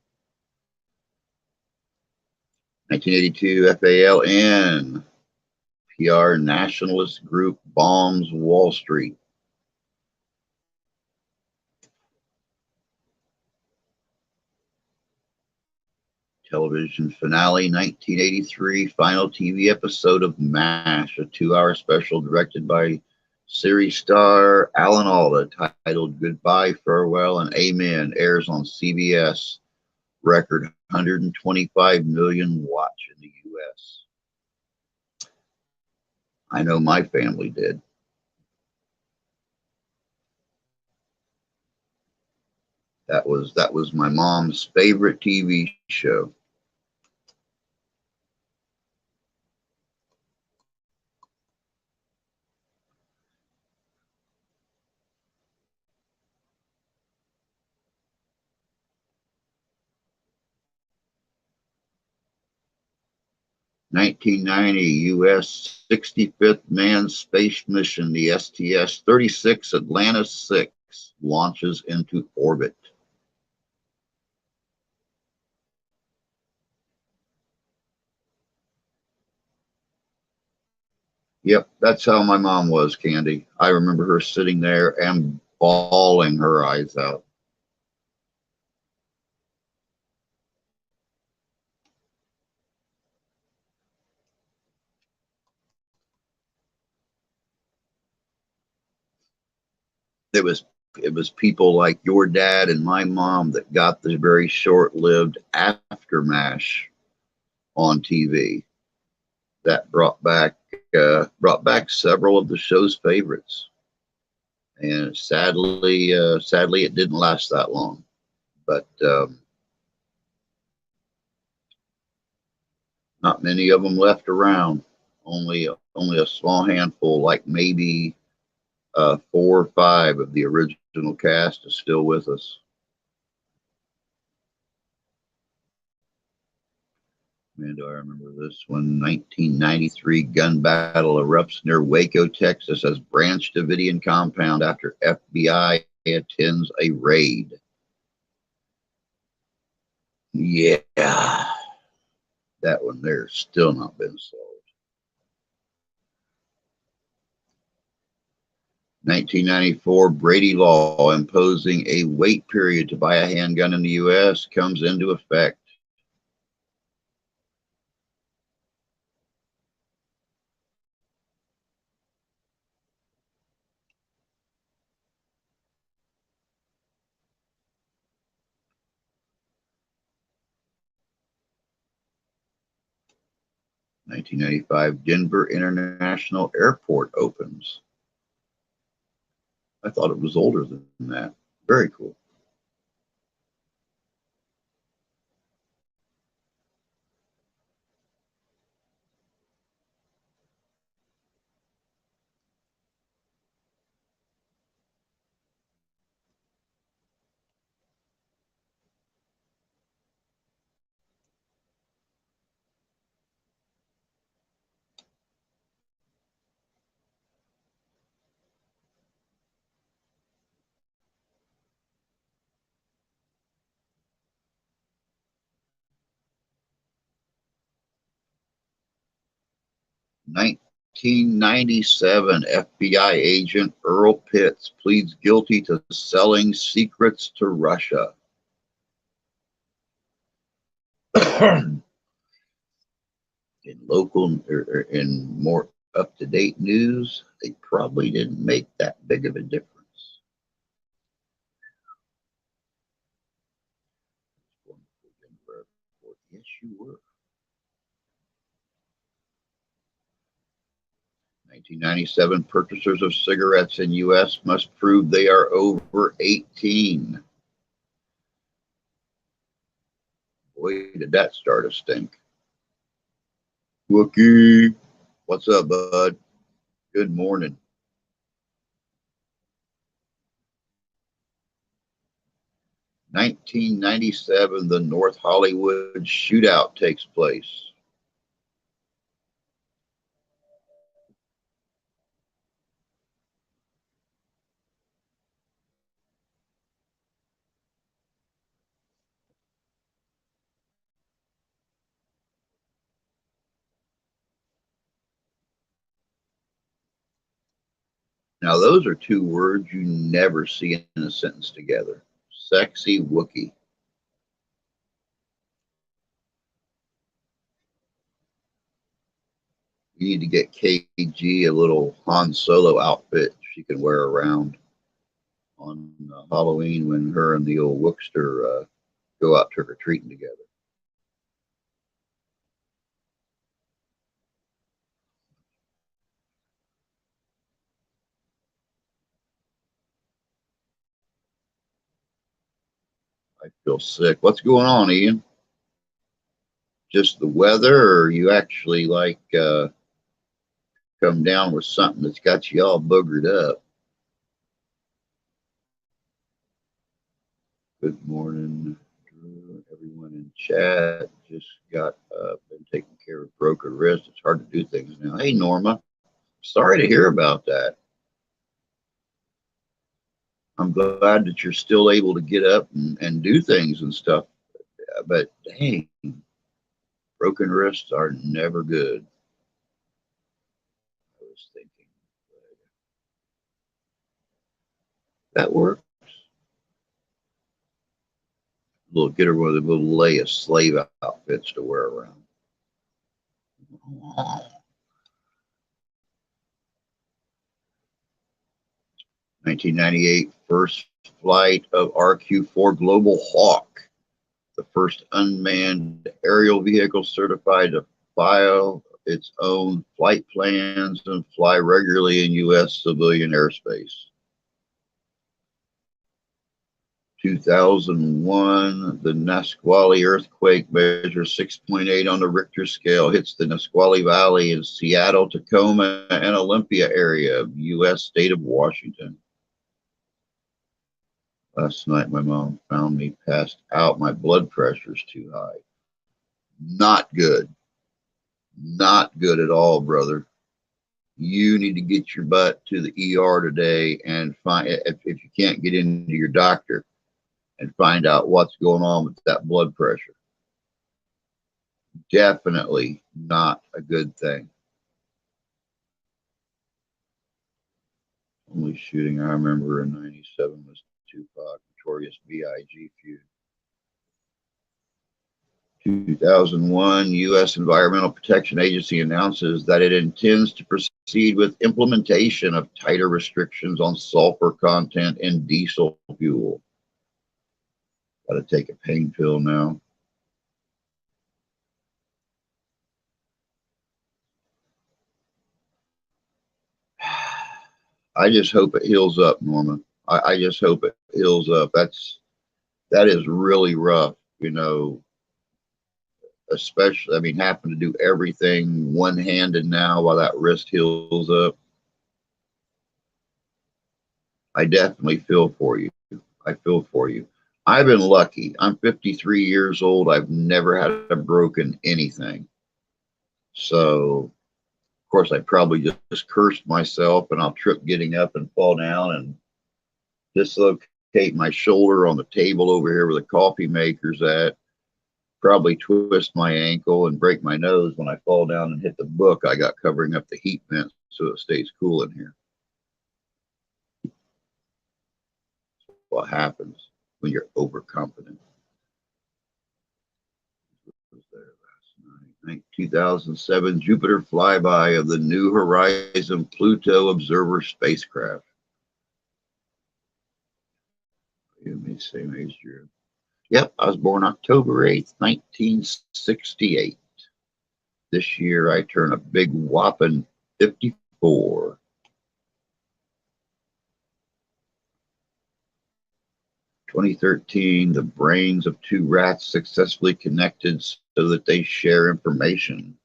1982, FALN, PR nationalist group bombs Wall Street. Television finale, 1983, final TV episode of MASH, a 2-hour special directed by series star Alan Alda, titled Goodbye, Farewell, and Amen, airs on CBS. Record 125 million watch in the U.S. I know my family did. That was my mom's favorite TV show. (1990) U.S. 65th manned space mission, the STS-36 Atlantis 6, launches into orbit. Yep, that's how my mom was, Candy. I remember her sitting there and bawling her eyes out. It was people like your dad and my mom that got the very short-lived aftermath on TV that brought back several of the show's favorites. And sadly, it didn't last that long. But not many of them left around. Only a small handful, like maybe 4 or 5 of the original cast is still with us. Man, do I remember this one? 1993 gun battle erupts near Waco, Texas as Branch Davidian compound after FBI attends a raid. Yeah, that one there's still not been solved. 1994 Brady law imposing a wait period to buy a handgun in the U.S. comes into effect. (1995) Denver International Airport opens. I thought it was older than that. Very cool. (1997) 1997 FBI agent Earl Pitts pleads guilty to selling secrets to Russia. In local or in more up-to-date news, they probably didn't make that big of a difference. Yes, you were. 1997 purchasers of cigarettes in U.S. must prove they are over 18. Boy, did that start a stink. Wookie, what's up, bud? Good morning. 1997, the North Hollywood shootout takes place. Now, those are two words you never see in a sentence together. Sexy Wookie. You need to get KG a little Han Solo outfit she can wear around on Halloween when her and the old Wookster go out trick-or-treating together. I feel sick. What's going on, Ian? Just the weather, or you actually like come down with something that's got you all boogered up? Good morning, everyone in chat. Just got been taking care of broken wrist. It's hard to do things now. Hey, Norma. Sorry to hear about that. I'm glad that you're still able to get up and do things and stuff. But dang, broken wrists are never good. I was thinking that works. Little get her one of the little Leia slave outfits to wear around. 1998 first flight of RQ-4 Global Hawk, the first unmanned aerial vehicle certified to file its own flight plans and fly regularly in U.S. civilian airspace. 2001, the Nisqually earthquake measures 6.8 on the Richter scale, hits the Nisqually Valley in Seattle, Tacoma, and Olympia area of U.S. state of Washington. Last night, my mom found me passed out. My blood pressure's too high. Not good. Not good at all, brother. You need to get your butt to the ER today and find, if you can't get into your doctor, and find out what's going on with that blood pressure. Definitely not a good thing. Only shooting I remember in '97 was Tupac, Notorious B.I.G. feud. 2001, U.S. Environmental Protection Agency announces that it intends to proceed with implementation of tighter restrictions on sulfur content in diesel fuel. Got to take a pain pill now. I just hope it heals up, Norman. I just hope it heals up. That is really rough, you know, especially, I mean, having to do everything one-handed now while that wrist heals up. I definitely feel for you. I feel for you. I've been lucky. I'm 53 years old. I've never had a broken anything. So, of course, I probably just cursed myself, and I'll trip getting up and fall down and dislocate my shoulder on the table over here where the coffee maker's at. Probably twist my ankle and break my nose when I fall down and hit the book I got covering up the heat vent so it stays cool in here. What happens when you're overconfident? Was there last night? 2007 Jupiter flyby of the New Horizon Pluto Observer spacecraft. Same age year. Yep, I was born October 8th, 1968. This year I turn a big whopping 54. 2013, the brains of two rats successfully connected so that they share information.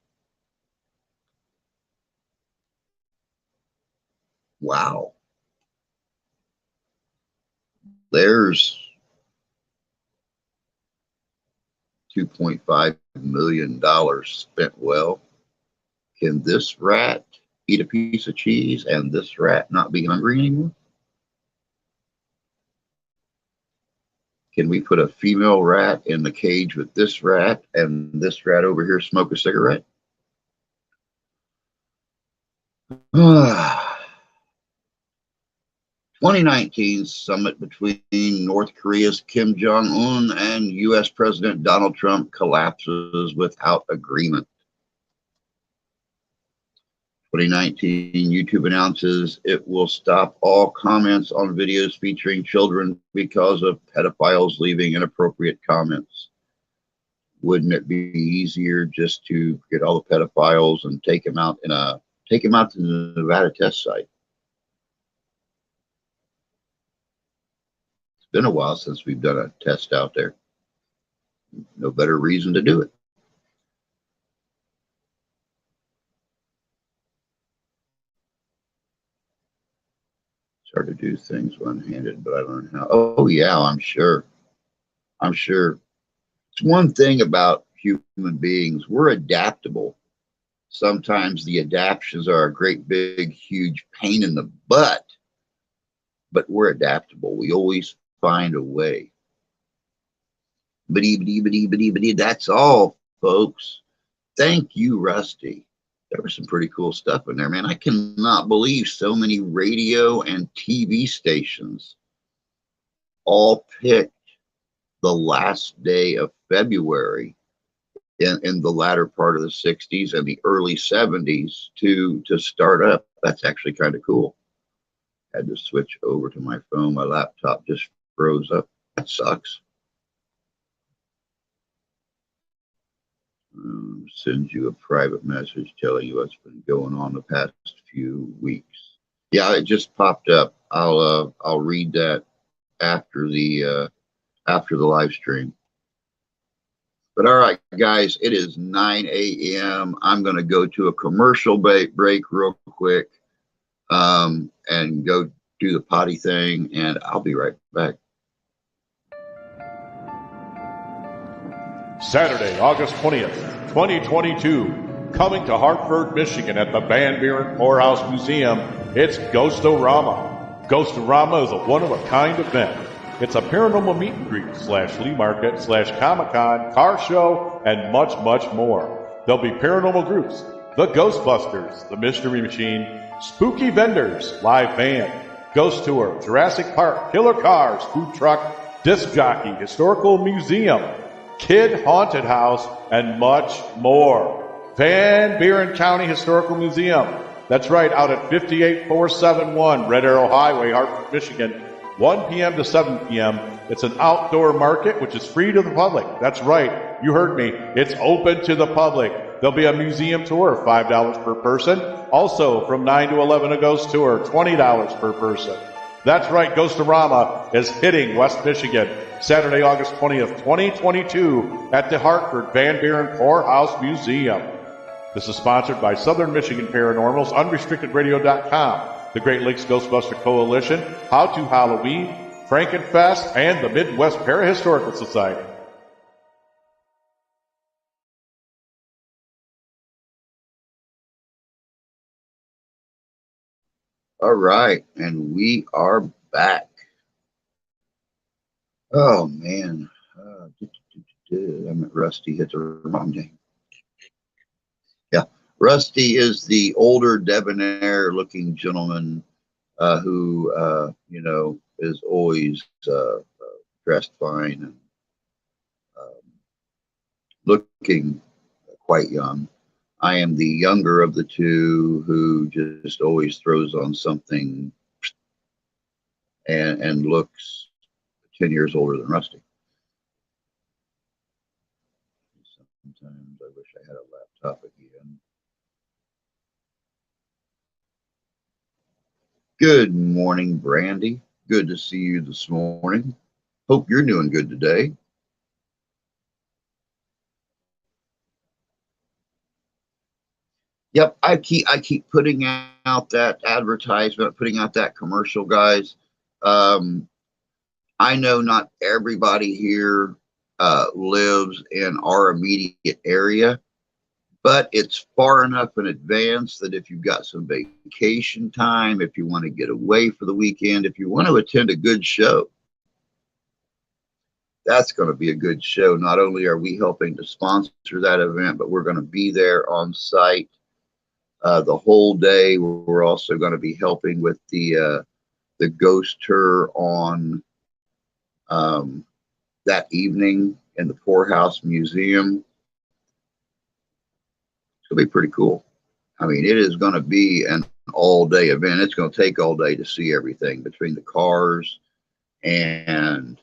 Wow. There's $2.5 million spent well. Can this rat eat a piece of cheese and this rat not be hungry anymore? Can we put a female rat in the cage with this rat and this rat over here smoke a cigarette? 2019 summit between North Korea's Kim Jong-un and U.S. President Donald Trump collapses without agreement. 2019, YouTube announces it will stop all comments on videos featuring children because of pedophiles leaving inappropriate comments. Wouldn't it be easier just to get all the pedophiles and take them out to the Nevada test site? It's been a while since we've done a test out there. No better reason to do it. It's hard to do things one-handed, but I learned how. Oh yeah, I'm sure. It's one thing about human beings. We're adaptable. Sometimes the adaptations are a great big huge pain in the butt, but we're adaptable. We always find a way. That's all, folks. Thank you, Rusty. There was some pretty cool stuff in there, man. I cannot believe so many radio and TV stations all picked the last day of February in the latter part of the 60s and the early 70s to start up. That's actually kind of cool. Had to switch over to my phone. My laptop just froze up. That sucks. Send you a private message telling you what's been going on the past few weeks. Yeah, it just popped up. I'll read that after the live stream. But all right, guys, it is 9 a.m. I'm going to go to a commercial break real quick, and go do the potty thing, and I'll be right back. Saturday, August 20th, 2022, coming to Hartford, Michigan at the Van Buren Poorhouse Museum, it's Ghost-O-Rama. Ghost-O-Rama is a one-of-a-kind event. It's a paranormal meet and greet / flea market / Comic-Con, car show, and much, much more. There'll be paranormal groups, the Ghostbusters, the Mystery Machine, spooky vendors, live band, ghost tour, Jurassic Park, killer cars, food truck, disc jockey, historical museum, kid haunted house, and much more. Van Buren County Historical Museum. That's right, out at 58471 Red Arrow Highway, Hartford, Michigan, 1 p.m. to 7 p.m. It's an outdoor market, which is free to the public. That's right, you heard me. It's open to the public. There'll be a museum tour, $5 per person. Also, from 9 to 11, a ghost tour, $20 per person. That's right, Ghost-O-Rama is hitting West Michigan, Saturday, August 20th, 2022, at the Hartford Van Buren Poorhouse Museum. This is sponsored by Southern Michigan Paranormals, UnrestrictedRadio.com, the Great Lakes Ghostbuster Coalition, How to Halloween, Frankenfest, and the Midwest Parahistorical Society. All right, and we are back. Oh man, I'm at Rusty. Hit the wrong name. Yeah, Rusty is the older, debonair-looking gentleman who, is always dressed fine and looking quite young. I am the younger of the two who just always throws on something and looks 10 years older than Rusty. Sometimes I wish I had a laptop again. Good morning, Brandy. Good to see you this morning. Hope you're doing good today. Yep, I keep putting out that advertisement, putting out that commercial, guys. I know not everybody here lives in our immediate area, but it's far enough in advance that if you've got some vacation time, if you want to get away for the weekend, if you want to attend a good show, that's going to be a good show. Not only are we helping to sponsor that event, but we're going to be there on site the whole day. We're also going to be helping with the ghost tour on that evening in the Poorhouse Museum. It's going to be pretty cool. I mean, it is going to be an all-day event. It's going to take all day to see everything between the cars and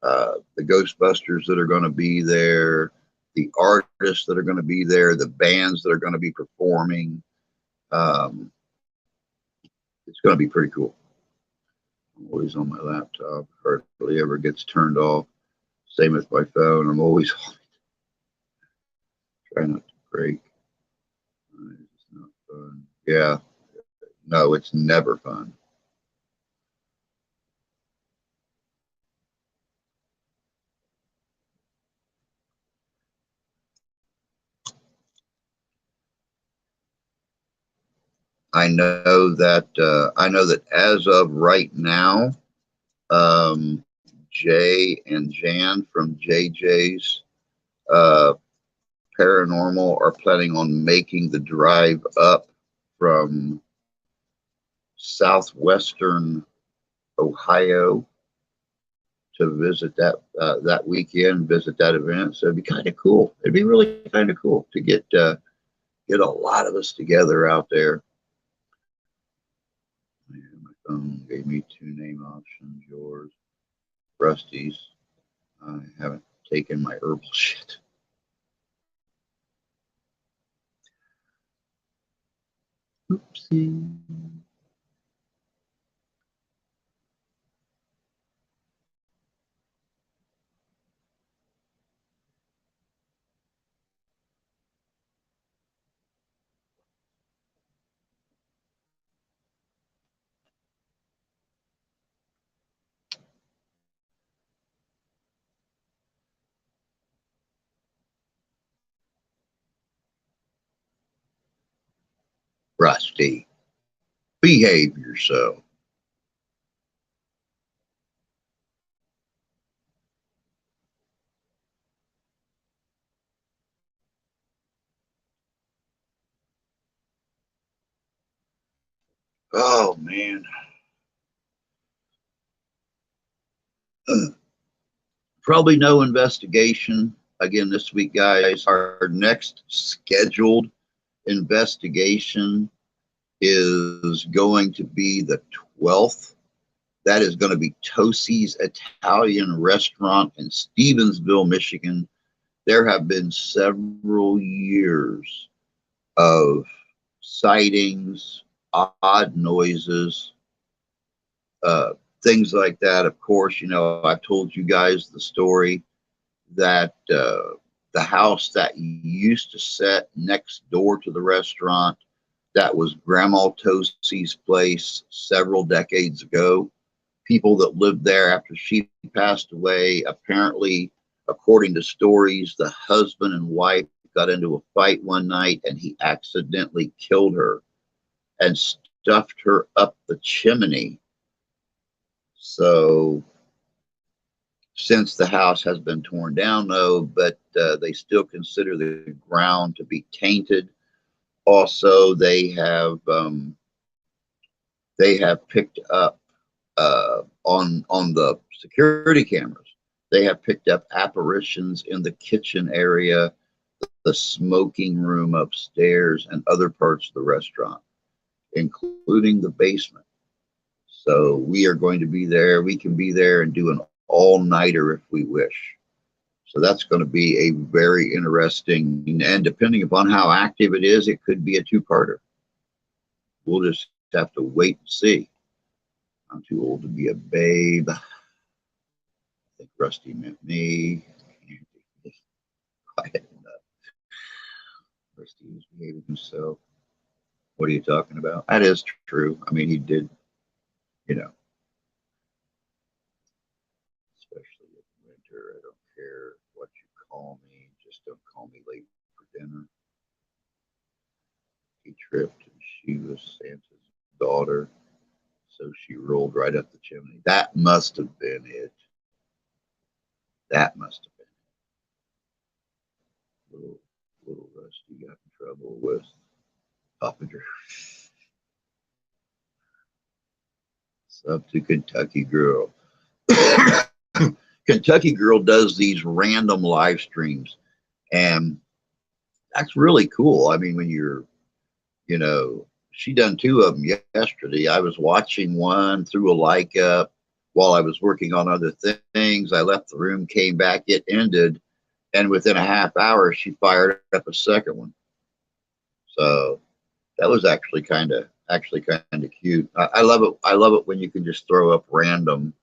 the Ghostbusters that are going to be there, the artists that are going to be there, the bands that are going to be performing. It's going to be pretty cool. I'm always on my laptop. Hardly ever gets turned off. Same with my phone. I'm always on it. Try not to break. It's not fun. Yeah. No, it's never fun. I know that as of right now, Jay and Jan from JJ's Paranormal are planning on making the drive up from southwestern Ohio to visit that weekend, visit that event. So it'd be kind of cool. It'd be really kind of cool to get a lot of us together out there. My phone gave me 2 name options. Yours, Rusty's. I haven't taken my herbal shit. Oopsie. Rusty, behave yourself. Oh, man. Probably no investigation again this week, guys. Our next scheduled investigation is going to be the 12th. That is going to be Tosi's Italian Restaurant in Stevensville, Michigan. There have been several years of sightings, odd noises, things like that. Of course, you know, I've told you guys the story that the house that used to sit next door to the restaurant, that was Grandma Tosi's place several decades ago. People that lived there after she passed away, apparently, according to stories, the husband and wife got into a fight one night and he accidentally killed her and stuffed her up the chimney. So since the house has been torn down, though, but they still consider the ground to be tainted. Also, they have picked up on the security cameras. They have picked up apparitions in the kitchen area, the smoking room upstairs, and other parts of the restaurant, including the basement. So we are going to be there. We can be there and do an all-nighter if we wish. So that's going to be a very interesting, and depending upon how active it is, it could be a two-parter. We'll just have to wait and see. I'm too old to be a babe. I think Rusty meant me. Quiet enough. Rusty was behaving himself. What are you talking about? That is true. I mean, he did, you know, especially in winter. I don't care what you call me. Just don't call me late for dinner. He tripped and she was Santa's daughter. So she rolled right up the chimney. That must have been it. That must have been it. Little Rusty got in trouble with Puppeter. Up to Kentucky Girl. Kentucky Girl does these random live streams, and that's really cool. I mean, when you're, you know, she done two of them yesterday. I was watching one, threw a like up while I was working on other things. I left the room, came back, it ended, and within a half hour, she fired up a second one. So that was actually kind of cute. I love it. I love it when you can just throw up random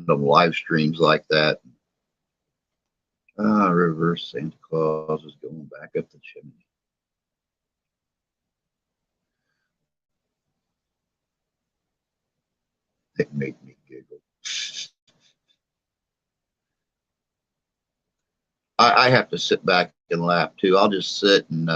live streams like that. Reverse Santa Claus is going back up the chimney. It made me giggle. I have to sit back and laugh too. I'll just sit and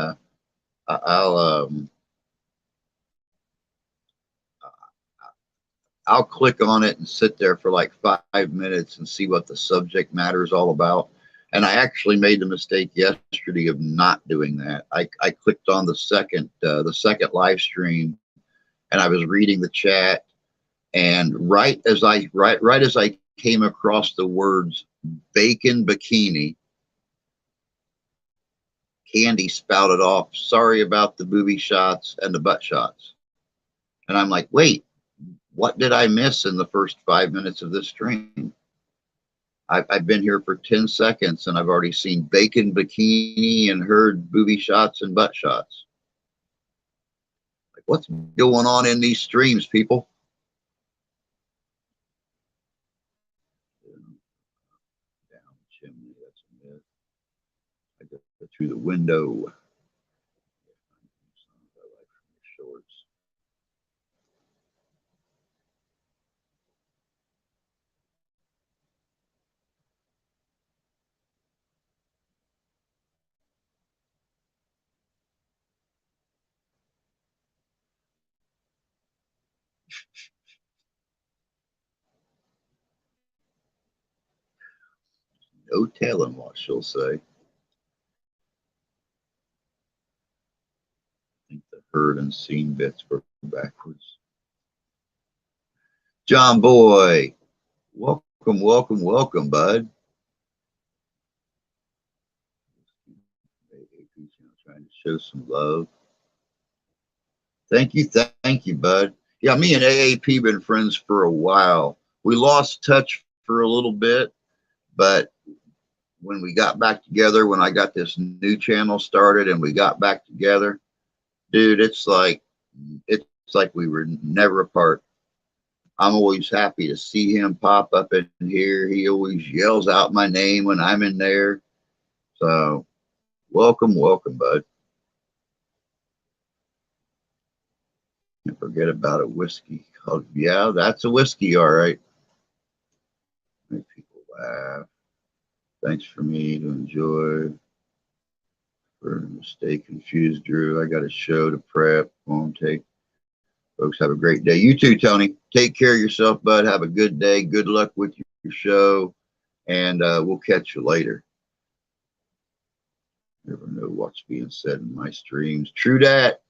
I'll click on it and sit there for like 5 minutes and see what the subject matter is all about. And I actually made the mistake yesterday of not doing that. I clicked on the second live stream, and I was reading the chat, and right as I came across the words bacon bikini, Candy spouted off, "Sorry about the booby shots and the butt shots." And I'm like, wait, what did I miss in the first 5 minutes of this stream? I've been here for 10 seconds and I've already seen bacon bikini and heard booby shots and butt shots. Like, what's going on in these streams, people? Down chimney, that's a myth. I go through the window. I like shorts. No telling what she'll say. I think the heard and seen bits were backwards. John Boy, welcome, welcome, welcome, bud. Trying to show some love. Thank you, bud. Yeah, me and AAP been friends for a while. We lost touch for a little bit, but when we got back together, when I got this new channel started and we got back together, dude, it's like we were never apart. I'm always happy to see him pop up in here. He always yells out my name when I'm in there. So welcome, welcome, bud. Can't forget about a whiskey called, yeah, that's a whiskey, all right. Make people laugh. Thanks for me to enjoy. For stay confused, Drew. I got a show to prep. Won't take. Folks, have a great day. You too, Tony. Take care of yourself, bud. Have a good day. Good luck with your show, and we'll catch you later. Never know what's being said in my streams. True that.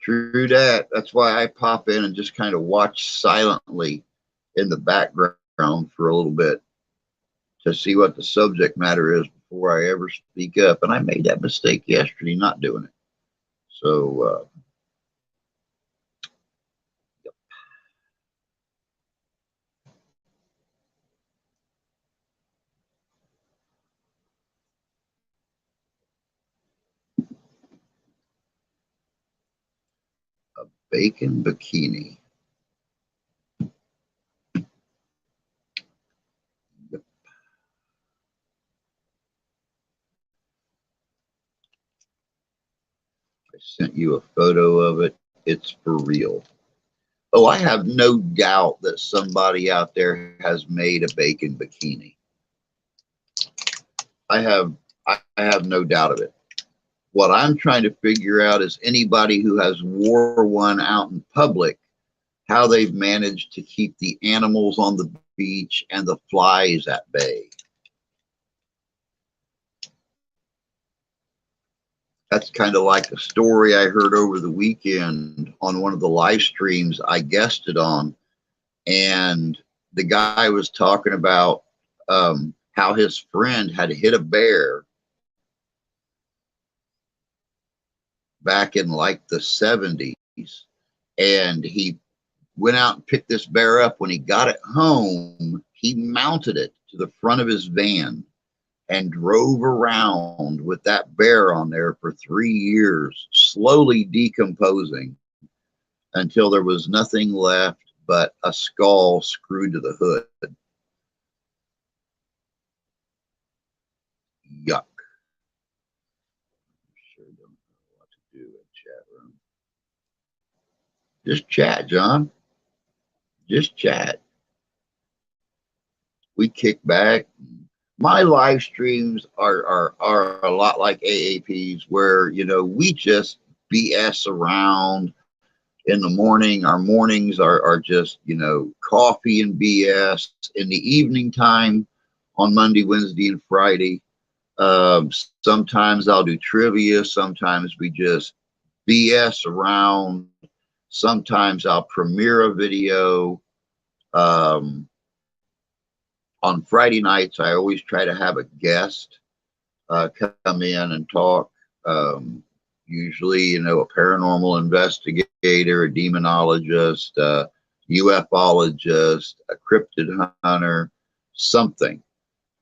True that. That's why I pop in and just kind of watch silently in the background for a little bit to see what the subject matter is before I ever speak up. And I made that mistake yesterday, not doing it. So, yep. A bacon bikini. Yep. I sent you a photo of it. It's for real. Oh, I have no doubt that somebody out there has made a bacon bikini. I have no doubt of it. What I'm trying to figure out is anybody who has wore one out in public, how they've managed to keep the animals on the beach and the flies at bay. That's kind of like a story I heard over the weekend on one of the live streams I guested on. And the guy was talking about how his friend had hit a bear back in like the 70s. And he went out and picked this bear up. When he got it home, he mounted it to the front of his van and drove around with that bear on there for 3 years, slowly decomposing until there was nothing left but a skull screwed to the hood. Yuck. Sure don't know what to do in chat room. Just chat, John. Just chat. We kick back. My live streams are a lot like AAP's, where, you know, we just BS around in the morning. Our mornings are just, you know, coffee and BS. In the evening time on Monday, Wednesday, and Friday, sometimes I'll do trivia. Sometimes we just BS around. Sometimes I'll premiere a video. On Friday nights, I always try to have a guest come in and talk. Usually, you know, a paranormal investigator, a demonologist, a ufologist, a cryptid hunter, something.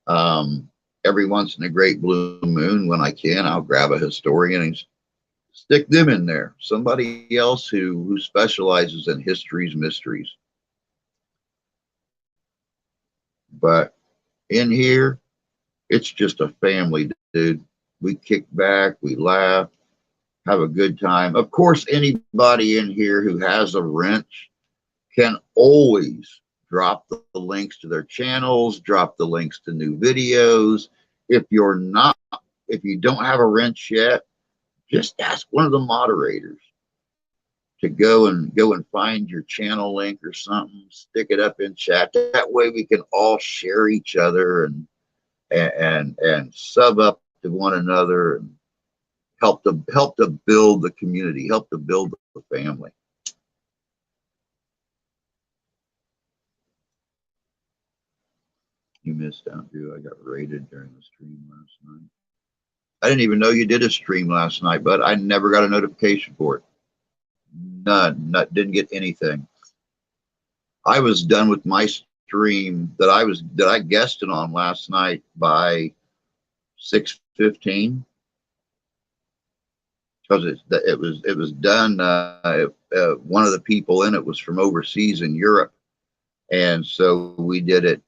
Every once in a great blue moon, when I can, I'll grab a historian and stick them in there. Somebody else who specializes in history's mysteries. But in here, it's just a family, dude. We kick back, we laugh, have a good time. Of course, anybody in here who has a wrench can always drop the links to their channels, drop the links to new videos. If you don't have a wrench yet, just ask one of the moderators to go and find your channel link or something, stick it up in chat. That way we can all share each other and sub up to one another and help to build the community, help to build the family. You missed out, dude. I got raided during the stream last night. I didn't even know you did a stream last night, but I never got a notification for it. None. Didn't get anything. I was done with my stream that I guested on last night by 6:15 because it was done. One of the people in it was from overseas in Europe, and so we did it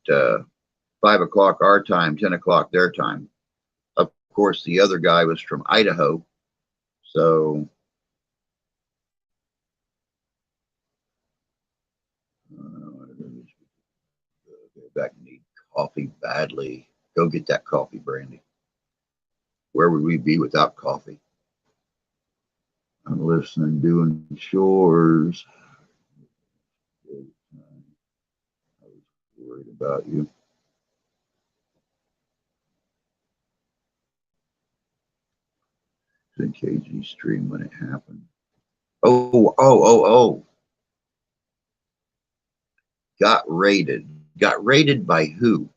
5 o'clock our time, 10 o'clock their time. Of course, the other guy was from Idaho, so. Back need coffee badly. Go get that coffee, Brandy. Where would we be without coffee? I'm listening, doing chores. I was worried about you. In KG stream when it happened. Oh. Got raided. Got raided by who?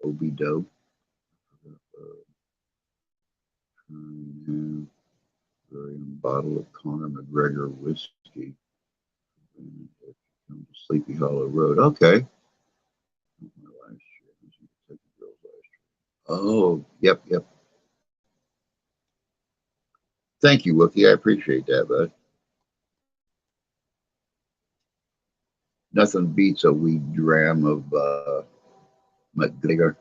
Obido. Bottle of Conor McGregor whiskey. Sleepy Hollow Road. Okay. Oh, yep. Thank you, Wookie. I appreciate that, bud. Nothing beats a wee dram of McGregor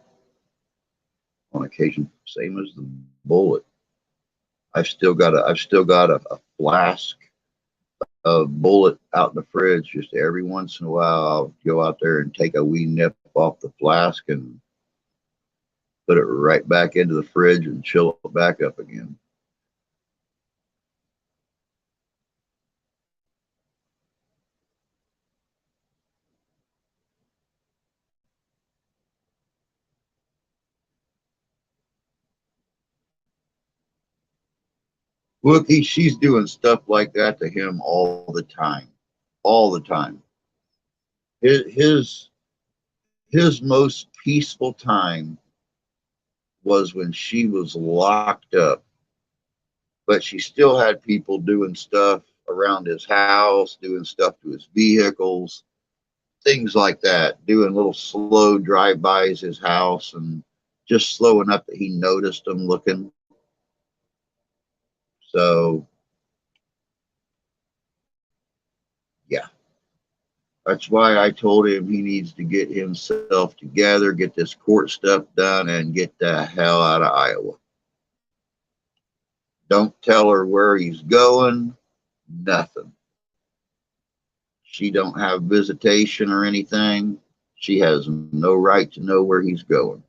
on occasion. Same as the bullet. I've still got a flask of bullet out in the fridge. Just every once in a while, I'll go out there and take a wee nip off the flask and put it right back into the fridge and chill it back up again. Wookie, she's doing stuff like that to him all the time. All the time. His most peaceful time was when she was locked up, but she still had people doing stuff around his house, doing stuff to his vehicles, things like that, doing little slow drive-bys his house and just slow enough that he noticed them looking. So, yeah. That's why I told him he needs to get himself together, get this court stuff done, and get the hell out of Iowa. Don't tell her where he's going, nothing. She don't have visitation or anything. She has no right to know where he's going.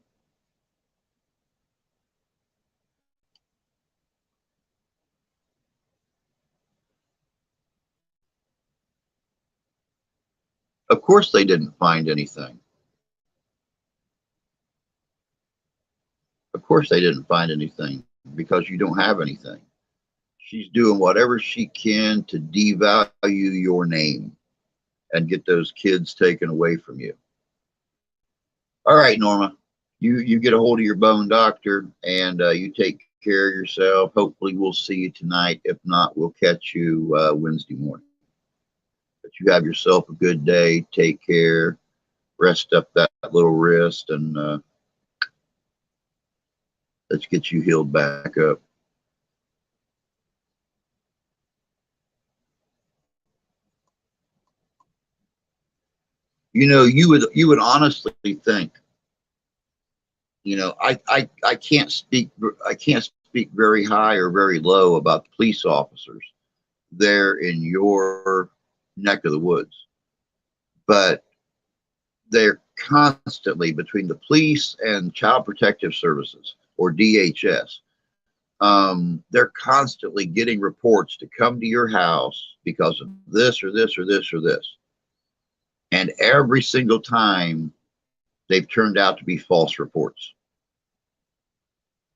Of course they didn't find anything. Of course they didn't find anything because you don't have anything. She's doing whatever she can to devalue your name and get those kids taken away from you. All right, Norma, you get a hold of your bone doctor and you take care of yourself. Hopefully we'll see you tonight. If not, we'll catch you Wednesday morning. But you have yourself a good day. Take care. Rest up that little wrist and Let's get you healed back up. You know, you would honestly think, you know, I can't speak very high or very low about the police officers there in your neck of the woods, but they're constantly, between the police and Child Protective Services, or DHS, they're constantly getting reports to come to your house because of this or this or this or this. And every single time they've turned out to be false reports.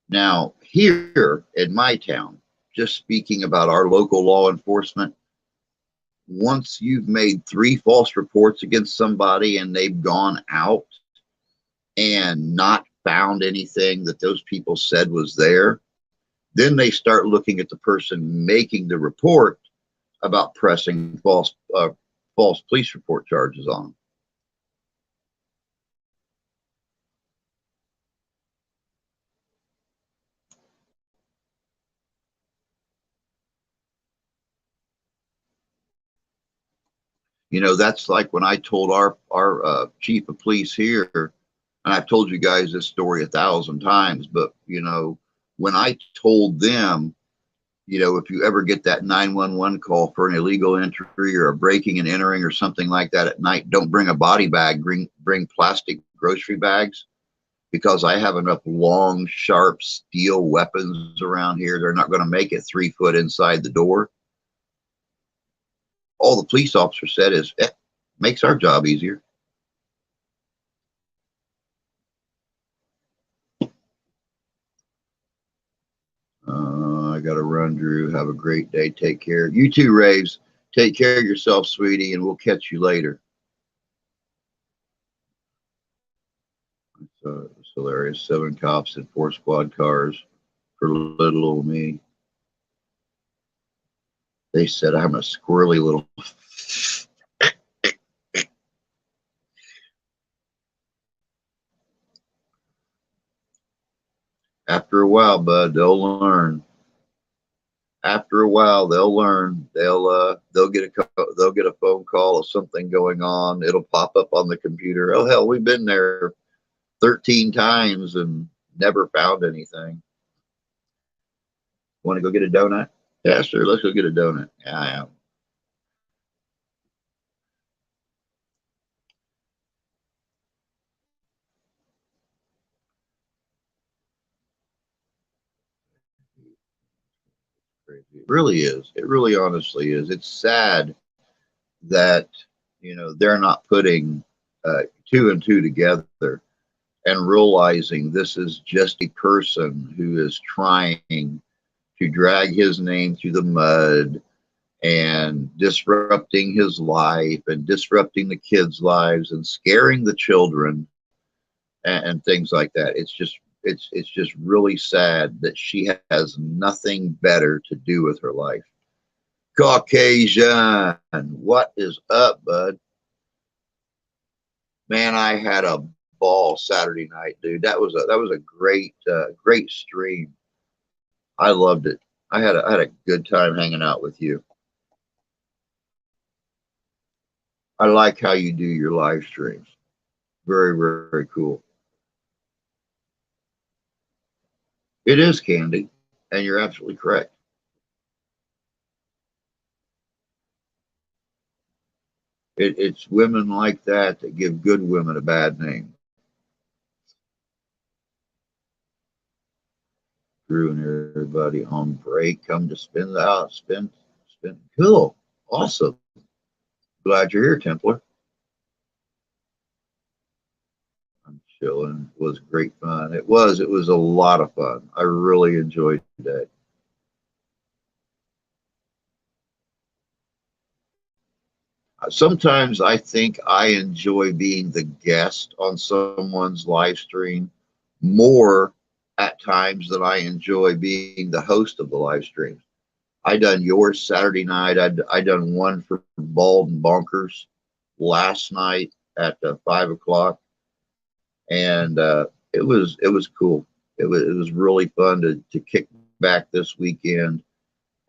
Now, here in my town, just speaking about our local law enforcement, once you've made 3 false reports against somebody and they've gone out and not found anything that those people said was there, then they start looking at the person making the report about pressing false police report charges on them. You know, that's like when I told our chief of police here, and I've told you guys this story 1,000 times, but you know, when I told them, you know, if you ever get that 911 call for an illegal entry or a breaking and entering or something like that at night, don't bring a body bag, bring plastic grocery bags, because I have enough long, sharp steel weapons around here. They're not going to make it 3 foot inside the door. All the police officer said is, it makes our job easier. I got to run, Drew. Have a great day. Take care. You too, Raves. Take care of yourself, sweetie, and we'll catch you later. It's hilarious. 7 cops and 4 squad cars for little old me. They said I'm a squirrely little. After a while, bud, they'll learn. After a while, they'll learn. They'll get a phone call of something going on. It'll pop up on the computer. Oh hell, we've been there 13 times and never found anything. Want to go get a donut? Yeah, sure. Let's go get a donut. Yeah, I am. It really is. It really honestly is. It's sad that, you know, they're not putting 2 and 2 together and realizing this is just a person who is trying to drag his name through the mud and disrupting his life and disrupting the kids' lives and scaring the children and things like that. It's just really sad that she has nothing better to do with her life. Caucasian, what is up, bud? Man, I had a ball Saturday night, dude. That was a great great stream. I loved it. I had a good time hanging out with you. I like how you do your live streams. Very, very cool. It is candy, and you're absolutely correct. It's women like that that give good women a bad name. Drew and everybody on break come to spend the house. Spend. Cool. Awesome. Glad you're here, Templar. I'm chilling. It was great fun. It was a lot of fun. I really enjoyed today. Sometimes I think I enjoy being the guest on someone's live stream more at times than I enjoy being the host of the live stream. I done yours Saturday night. I done one for Bald and Bonkers last night at 5 o'clock, and it was cool. it was really fun to kick back this weekend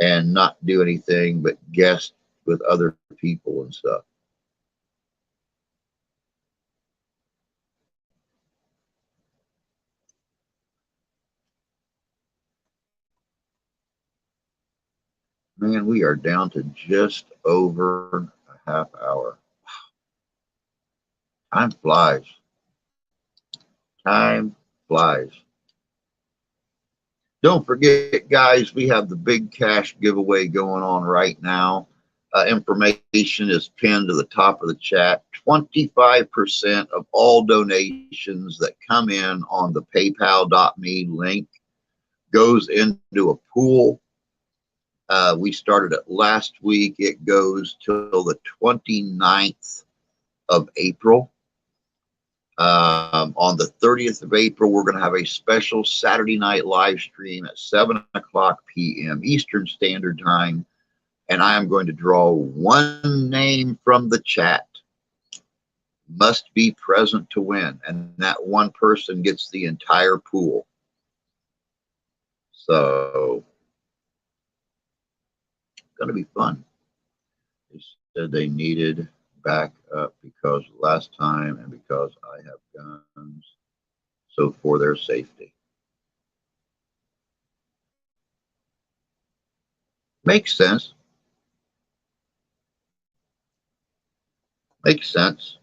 and not do anything but guest with other people and stuff. Man, we are down to just over a half hour. Time flies. Time flies. Don't forget, guys, we have the big cash giveaway going on right now. Information is pinned to the top of the chat. 25% of all donations that come in on the paypal.me link goes into a pool. We started it last week. It goes till the 29th of April. On the 30th of April, we're going to have a special Saturday night live stream at 7 o'clock p.m. Eastern Standard Time. And I am going to draw one name from the chat. Must be present to win. And that one person gets the entire pool. So, it's going to be fun. They said they needed backup because last time and because I have guns. So for their safety. Makes sense. Makes sense.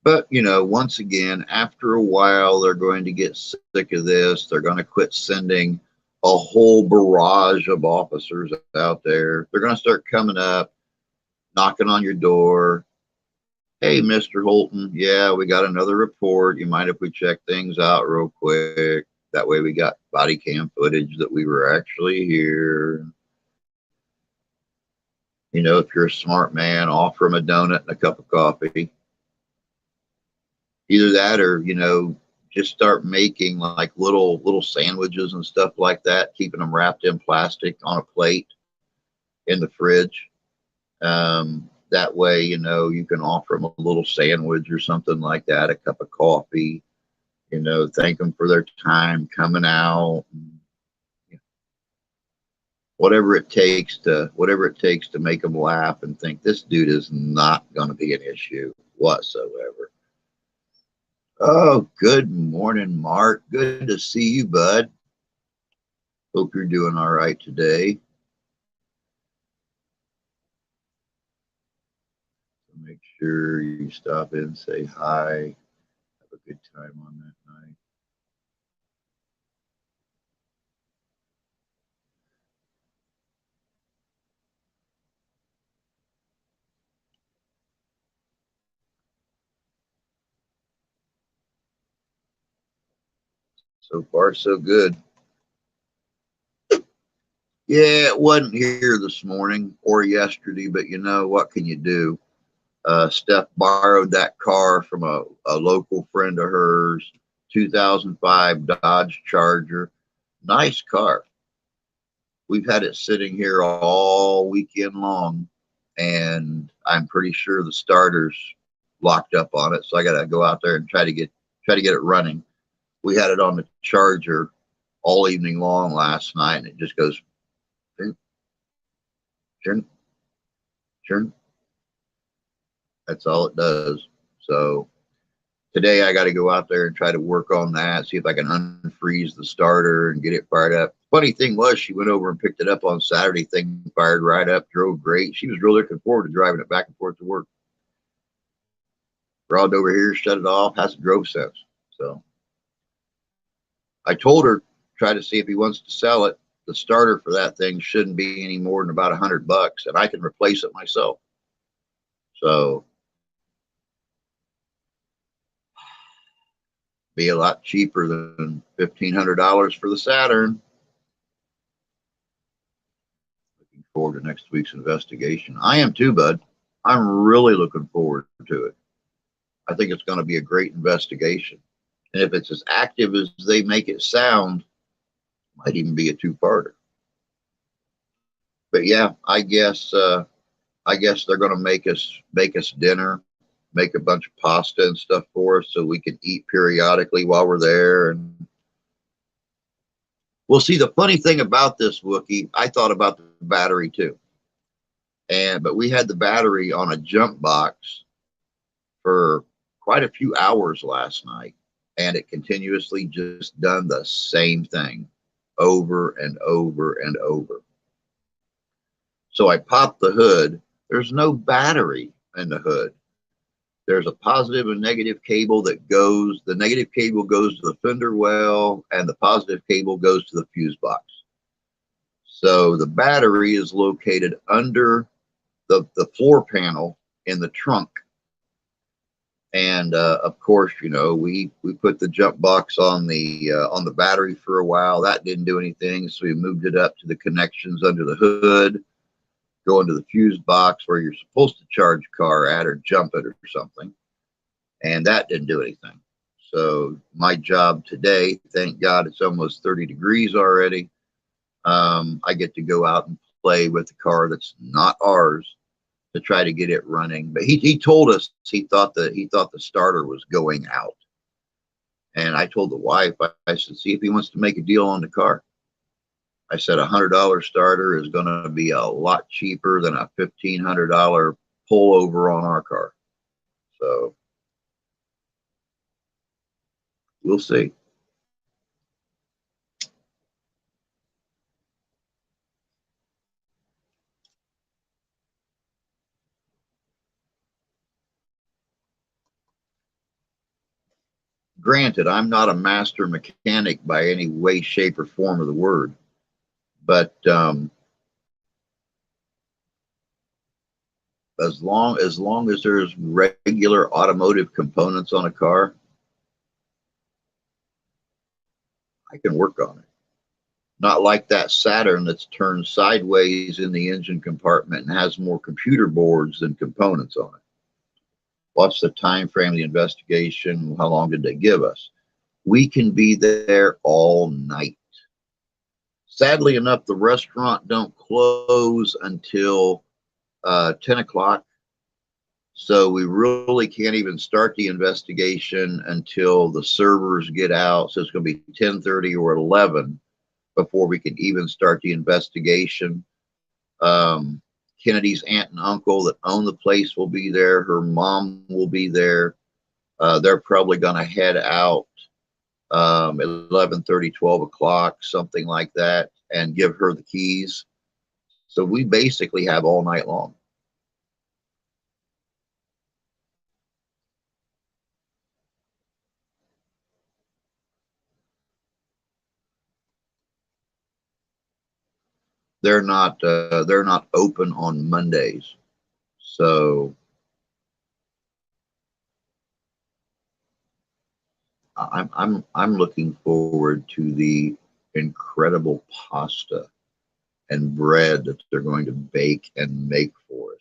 But, you know, once again, after a while, they're going to get sick of this. They're going to quit sending a whole barrage of officers out there. They're going to start coming up, knocking on your door. Hey, Mr. Holton, yeah, we got another report. You mind if we check things out real quick? That way we got body cam footage that we were actually here. You know, if you're a smart man, offer them a donut and a cup of coffee. Either that or, you know, just start making like little sandwiches and stuff like that, keeping them wrapped in plastic on a plate in the fridge. That way, you know, you can offer them a little sandwich or something like that, a cup of coffee, you know, thank them for their time coming out. Whatever it takes to make them laugh and think this dude is not going to be an issue whatsoever. Oh, good morning, Mark. Good to see you, bud. Hope you're doing all right today. Make sure you stop in, say hi, have a good time on that night. So far, so good. Yeah, it wasn't here this morning or yesterday, but you know, what can you do? Steph borrowed that car from a local friend of hers, 2005 Dodge Charger. Nice car. We've had it sitting here all weekend long, and I'm pretty sure the starter's locked up on it. So I got to go out there and try to get it running. We had it on the charger all evening long last night, and it just goes, churn, churn. That's all it does. So today I got to go out there and try to work on that, see if I can unfreeze the starter and get it fired up. Funny thing was, she went over and picked it up on Saturday, thing fired right up, drove great. She was really looking forward to driving it back and forth to work. Robbed over here, shut it off, hasn't drove since. So I told her, try to see if he wants to sell it. The starter for that thing shouldn't be any more than about $100, and I can replace it myself. So be a lot cheaper than $1,500 for the Saturn. Looking forward to next week's investigation. I am too, bud. I'm really looking forward to it. I think it's going to be a great investigation. And if it's as active as they make it sound, Might even be a two-parter. But yeah, I guess they're going to make us dinner, make a bunch of pasta and stuff for us so we can eat periodically while we're there. And we'll see. The funny thing about this, Wookie, I thought about the battery too. But we had the battery on a jump box for quite a few hours last night, and it continuously just done the same thing over and over and over. So I popped the hood. There's no battery in the hood. There's a positive and negative cable that goes. The negative cable goes to the fender well, and the positive cable goes to the fuse box. So the battery is located under the floor panel in the trunk. And of course, you know, we put the jump box on the battery for a while. That didn't do anything, so we moved it up to the connections under the hood, go into the fuse box where you're supposed to charge car at or jump it or something, and that didn't do anything. So my job today, thank God it's almost 30 degrees already. I get to go out and play with the car that's not ours to try to get it running. But he told us he thought the starter was going out. And I told the wife, I said, see if he wants to make a deal on the car. I said $100 starter is going to be a lot cheaper than a $1,500 pullover on our car. So we'll see. Granted, I'm not a master mechanic by any way, shape, or form of the word, but as long as there's regular automotive components on a car, I can work on it. Not like that Saturn that's turned sideways in the engine compartment and has more computer boards than components on it. What's the time frame of the investigation? How long did they give us? We can be there all night. Sadly enough, the restaurant don't close until 10 o'clock. So we really can't even start the investigation until the servers get out. So it's going to be 10:30 or 11 before we can even start the investigation. Kennedy's aunt and uncle that own the place will be there. Her mom will be there. They're probably going to head out 11:30, 12 o'clock, something like that, and give her the keys. So we basically have all night long. They're not open on Mondays. So I'm looking forward to the incredible pasta and bread that they're going to bake and make for us.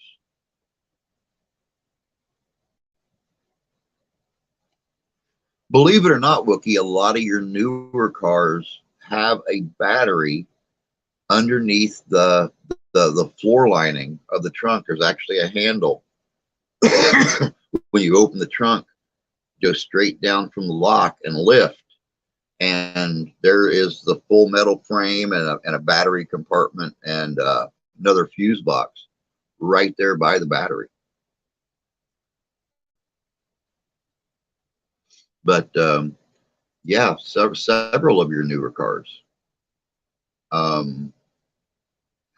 Believe it or not, Wookie, a lot of your newer cars have a battery underneath the floor lining of the trunk. There's actually a handle. When you open the trunk, go straight down from the lock and lift, and there is the full metal frame and a battery compartment and another fuse box right there by the battery. But yeah, several of your newer cars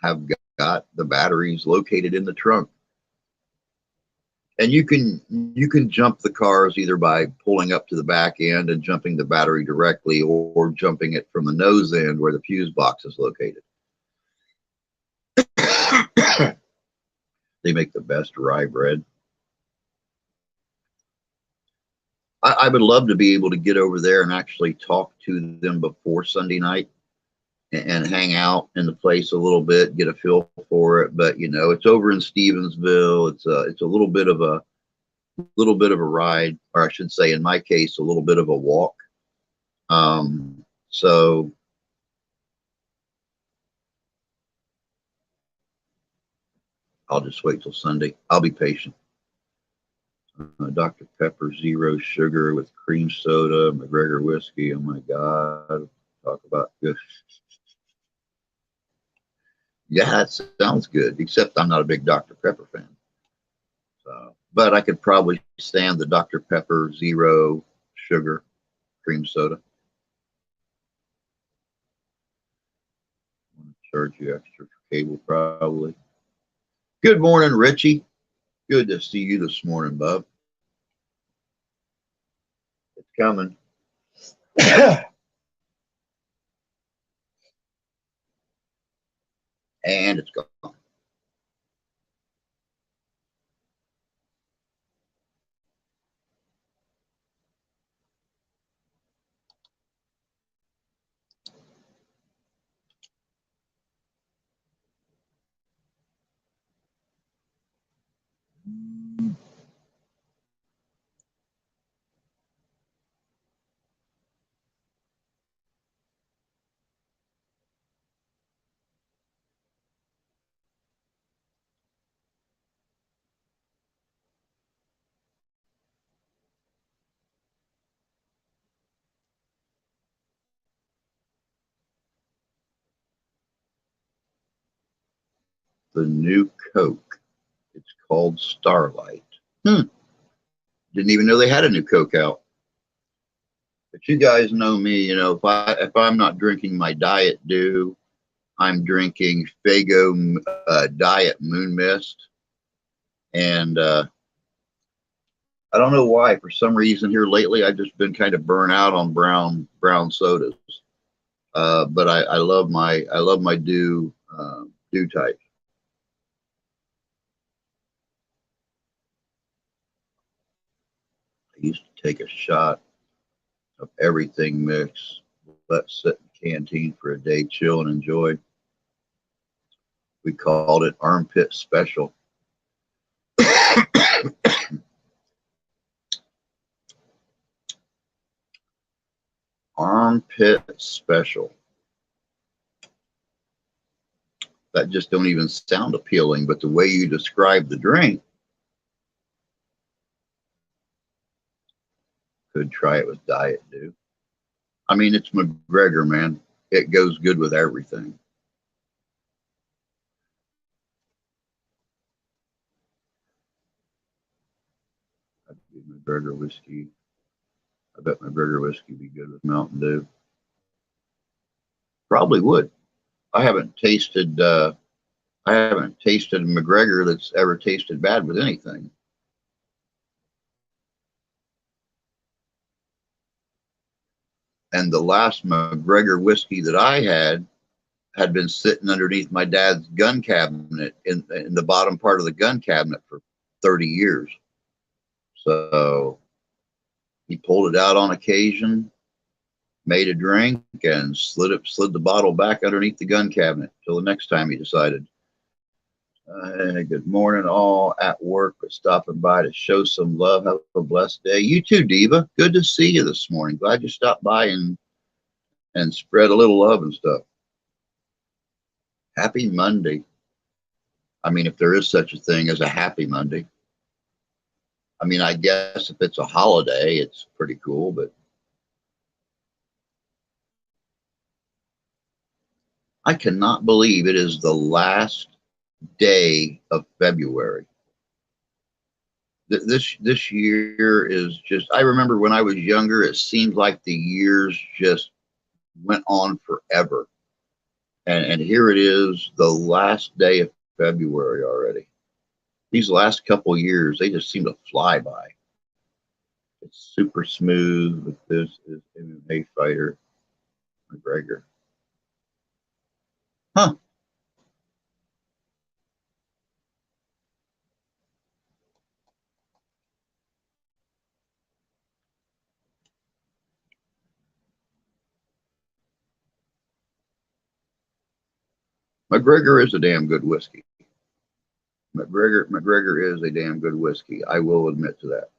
have got the batteries located in the trunk. And you can jump the cars either by pulling up to the back end and jumping the battery directly, or jumping it from the nose end where the fuse box is located. They make the best rye bread. I would love to be able to get over there and actually talk to them before Sunday night and hang out in the place a little bit, get a feel for it. But you know, it's over in Stevensville. It's a little bit of a ride, or I should say, in my case, a little bit of a walk. So I'll just wait till Sunday. I'll be patient. Dr. Pepper, zero sugar with cream soda, McGregor whiskey. Oh my God. Talk about good. Yeah, that sounds good, except I'm not a big Dr. Pepper fan. So, but I could probably stand the Dr. Pepper zero sugar cream soda. I'm gonna charge you extra for cable, probably. Good morning, Richie. Good to see you this morning, bub. It's coming. And it's gone. The new Coke. It's called Starlight. Didn't even know they had a new Coke out. But you guys know me, you know, if I'm not drinking my Diet Dew, I'm drinking Fago Diet Moon Mist. And I don't know why. For some reason here lately, I've just been kind of burnt out on brown sodas. But I love my Dew type. I used to take a shot of everything mix, let sit in the canteen for a day, chill and enjoy. We called it Armpit Special. Armpit Special. That just don't even sound appealing, but the way you describe the drink, could try it with Diet Dew. I mean, it's McGregor, man. It goes good with everything. I'd be McGregor whiskey. I bet McGregor whiskey would be good with Mountain Dew. Probably would. I haven't tasted McGregor that's ever tasted bad with anything. And the last McGregor whiskey that I had been sitting underneath my dad's gun cabinet in the bottom part of the gun cabinet for 30 years. So he pulled it out on occasion, made a drink, and slid the bottle back underneath the gun cabinet till the next time he decided. Good morning, all at work, but stopping by to show some love. Have a blessed day. You too, Diva. Good to see you this morning. Glad you stopped by and spread a little love and stuff. Happy Monday. I mean, if there is such a thing as a happy Monday. I mean, I guess if it's a holiday, it's pretty cool, but I cannot believe it is the last day of February. This year is just, I remember when I was younger, it seemed like the years just went on forever. And here it is, the last day of February already. These last couple years, they just seem to fly by. It's super smooth with this MMA fighter, McGregor. Huh. McGregor is a damn good whiskey. McGregor is a damn good whiskey. I will admit to that.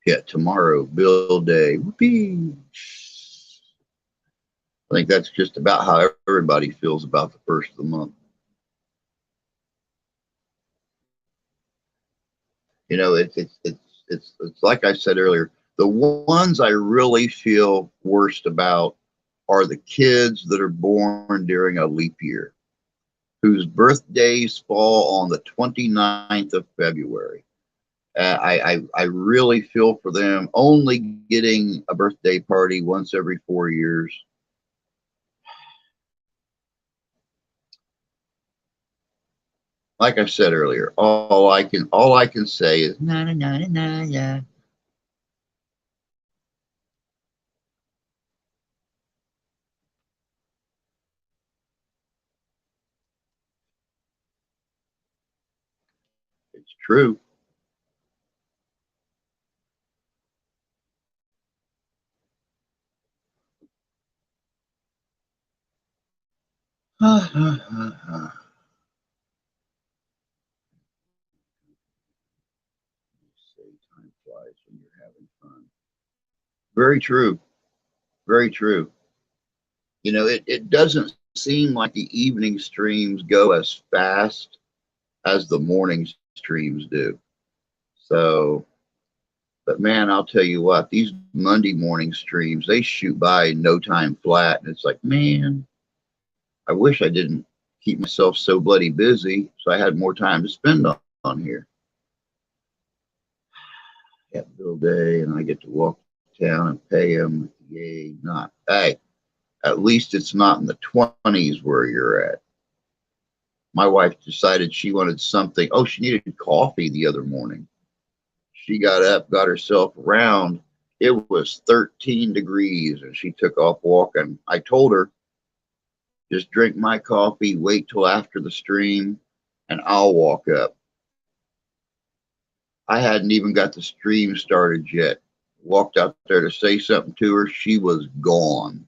Yeah, tomorrow, Bill Day. Whoopee. I think that's just about how everybody feels about the first of the month. You know, it's like I said earlier, the ones I really feel worst about are the kids that are born during a leap year, whose birthdays fall on the 29th of February. I really feel for them only getting a birthday party once every 4 years. Like I said earlier, all I can say is na na na na na. It's true. Say time flies when you're having fun. Very true. Very true. You know, it doesn't seem like the evening streams go as fast as the morning streams do. So, but man, I'll tell you what, these Monday morning streams, they shoot by in no time flat. And it's like, man, I wish I didn't keep myself so bloody busy so I had more time to spend on here. Got bill day and I get to walk down and pay them. Yay, not. Hey, at least it's not in the 20s where you're at. My wife decided she wanted something. Oh, she needed coffee the other morning. She got up, got herself around. It was 13 degrees and she took off walking. I told her, just drink my coffee, wait till after the stream, and I'll walk up. I hadn't even got the stream started yet. Walked out there to say something to her. She was gone.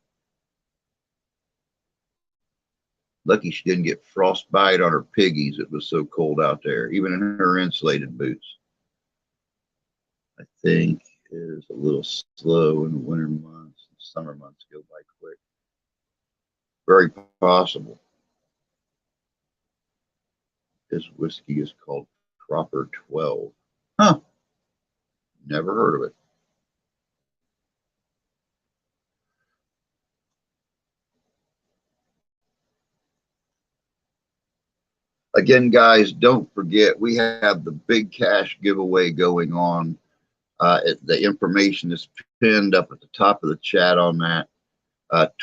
Lucky she didn't get frostbite on her piggies. It was so cold out there, even in her insulated boots. I think it is a little slow in the winter months. The summer months go by quick. Very possible. This whiskey is called Proper 12. Huh. Never heard of it. Again, guys, don't forget we have the big cash giveaway going on. The information is pinned up at the top of the chat on that.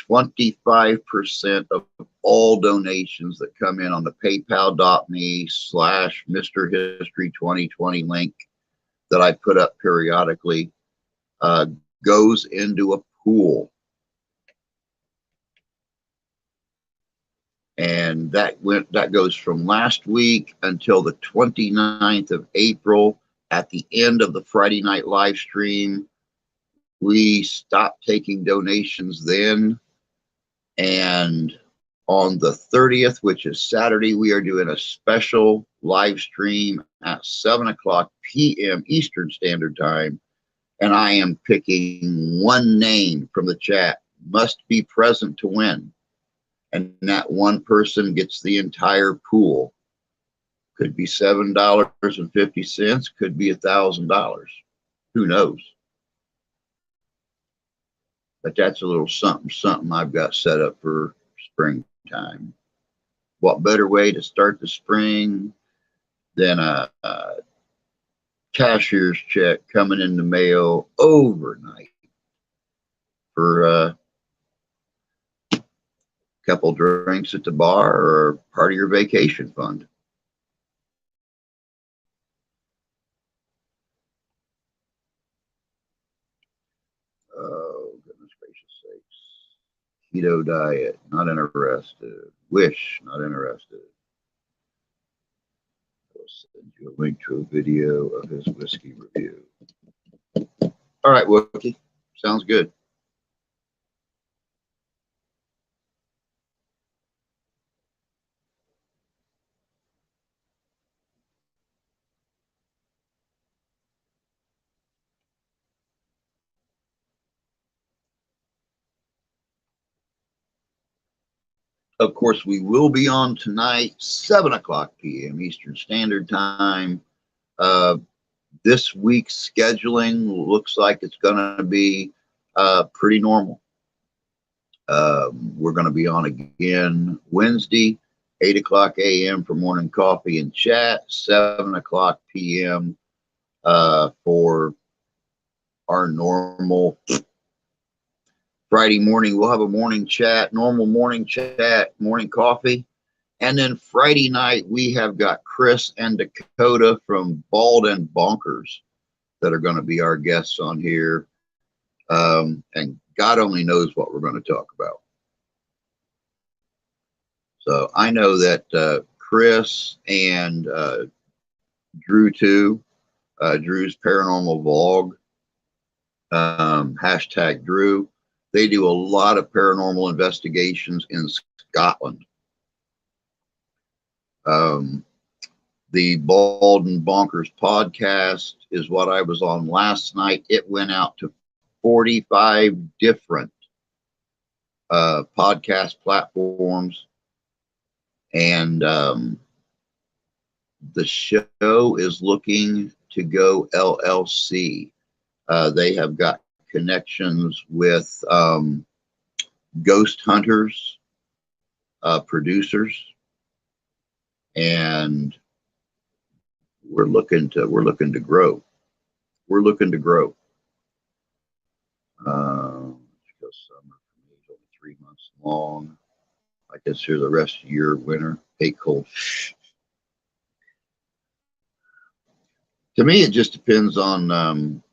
25% of all donations that come in on the paypal.me/Mr. History 2020 link that I put up periodically goes into a pool. And that goes from last week until the 29th of April. At the end of the Friday night live stream, we stopped taking donations then. And on the 30th, which is Saturday, we are doing a special live stream at 7:00 p.m. Eastern Standard Time. And I am picking one name from the chat. Must be present to win. And that one person gets the entire pool. Could be $7.50, could be $1,000. Who knows? But that's a little something I've got set up for springtime. What better way to start the spring than a cashier's check coming in the mail overnight for a couple drinks at the bar or part of your vacation fund. Oh, goodness gracious sakes. Keto diet, not interested. Wish, not interested. I'll send you a link to a video of his whiskey review. All right, Wookie. Sounds good. Of course, we will be on tonight, 7 o'clock p.m. Eastern Standard Time. This week's scheduling looks like it's going to be pretty normal. We're going to be on again Wednesday, 8 o'clock a.m. for morning coffee and chat, 7 o'clock p.m. For our normal Friday morning. We'll have a morning chat, normal morning chat, morning coffee. And then Friday night, we have got Chris and Dakota from Bald and Bonkers that are going to be our guests on here. And God only knows what we're going to talk about. So I know that Chris and Drew too, Drew's Paranormal Vlog, hashtag Drew. They do a lot of paranormal investigations in Scotland. The Bald and Bonkers podcast is what I was on last night. It went out to 45 different podcast platforms. And the show is looking to go LLC. They have got connections with ghost hunters, producers, and we're looking to grow. We're looking to grow. Summer for me is only 3 months long. I consider the rest of the year winter. Hate cold. To me, it just depends on.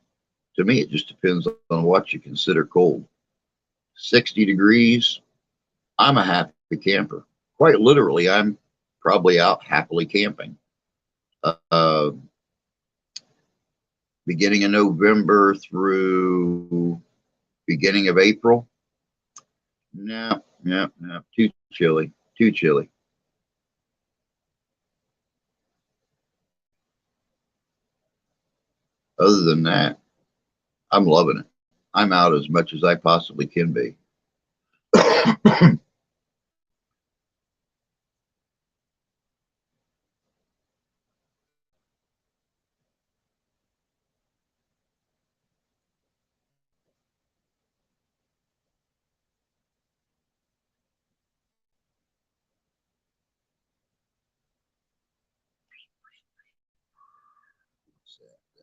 To me, it just depends on what you consider cold. 60 degrees, I'm a happy camper. Quite literally, I'm probably out happily camping. Beginning of November through beginning of April. No, too chilly, too chilly. Other than that, I'm loving it. I'm out as much as I possibly can be.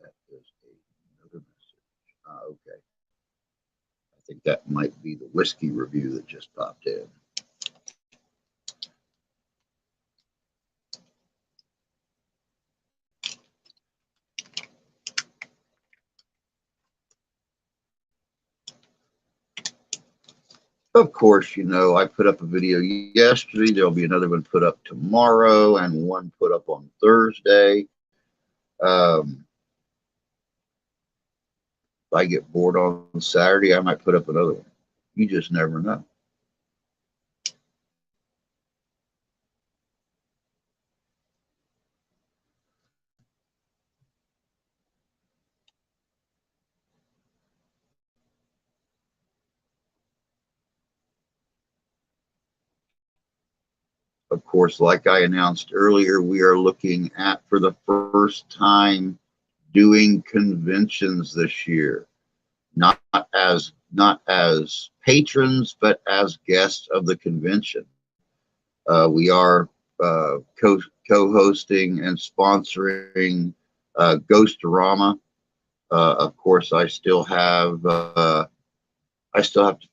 That is another message. Okay. I think that might be the whiskey review that just popped in. Of course, you know, I put up a video yesterday. There'll be another one put up tomorrow and one put up on Thursday. If I get bored on Saturday, I might put up another one. You just never know. Of course, like I announced earlier, we are looking at, for the first time, doing conventions this year. Not as patrons, but as guests of the convention. We are co-hosting and sponsoring Ghostorama. Of course, I still have to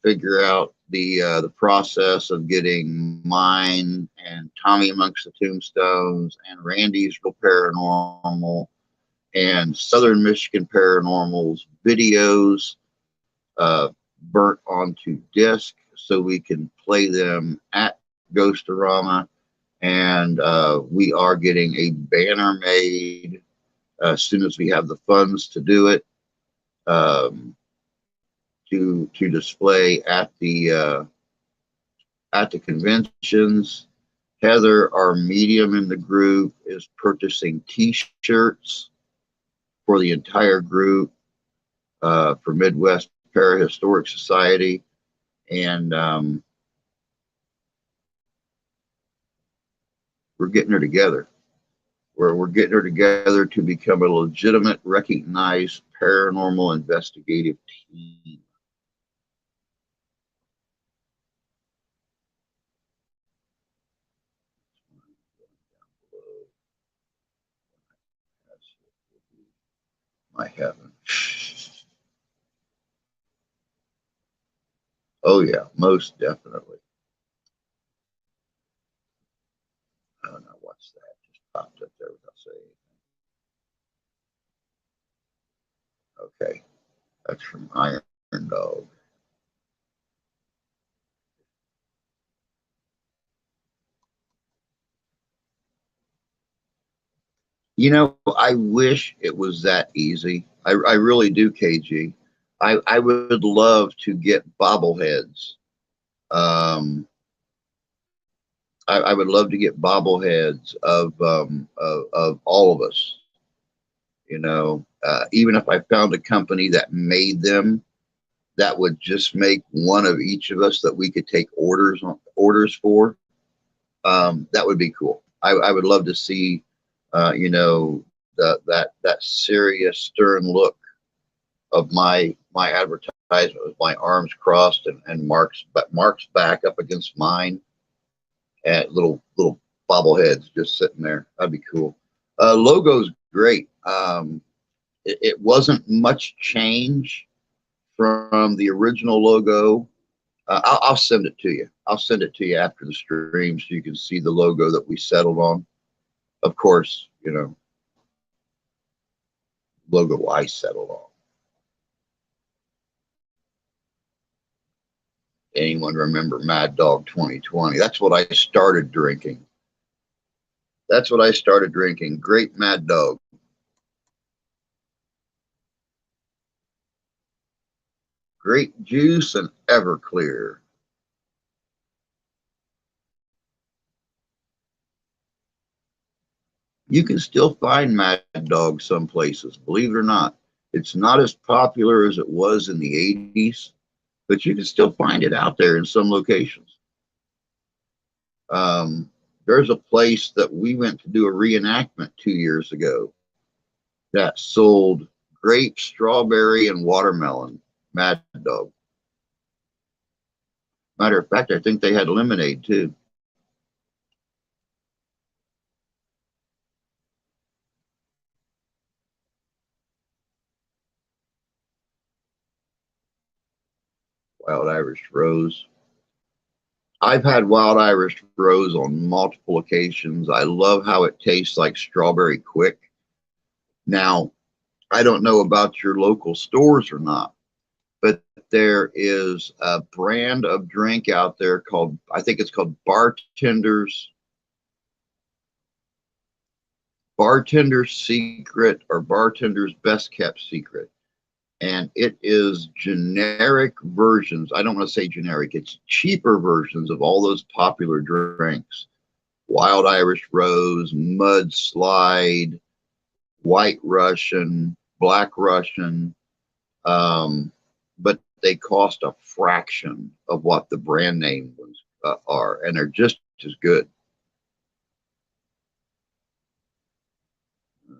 figure out the process of getting mine and Tommy Amongst the Tombstones and Randy's Real Paranormal and Southern Michigan Paranormal's videos burnt onto disc so we can play them at Ghostorama. And we are getting a banner made as soon as we have the funds to do it, to display at the conventions. Heather, our medium in the group, is purchasing T-shirts for the entire group for Midwest Parahistoric Society, and We're getting her together. We're getting her together to become a legitimate, recognized paranormal investigative team. My heaven. Oh yeah, most definitely. Oh no, what's that? Just popped up there without saying anything. Okay, that's from Iron Dog. You know, I wish it was that easy. I really do, KG. I would love to get bobbleheads. I would love to get bobbleheads of all of us. You know, even if I found a company that made them, that would just make one of each of us that we could take orders for. That would be cool. I would love to see, you know, that serious, stern look of my advertisement with my arms crossed and Mark's back up against mine, and little bobbleheads just sitting there. That'd be cool. Logo's great. It wasn't much change from the original logo. I'll send it to you. I'll send it to you after the stream so you can see the logo that we settled on. Of course, you know, logo I settled on. Anyone remember Mad Dog 2020? That's what I started drinking. That's what I started drinking. Great Mad Dog. Great juice and Everclear. You can still find Mad Dog some places, believe it or not. It's not as popular as it was in the 80s, but you can still find it out there in some locations. There's a place that we went to do a reenactment 2 years ago that sold grape, strawberry, and watermelon Mad Dog. Matter of fact, I think they had lemonade too. Wild Irish Rose. I've had Wild Irish Rose on multiple occasions. I love how it tastes like strawberry quick. Now, I don't know about your local stores or not, but there is a brand of drink out there called, I think it's called Bartender's Secret or Bartender's Best Kept Secret. And it is generic versions. I don't want to say generic, it's cheaper versions of all those popular drinks. Wild Irish Rose, Mud Slide, White Russian, Black Russian, but they cost a fraction of what the brand name ones are, and they're just as good. I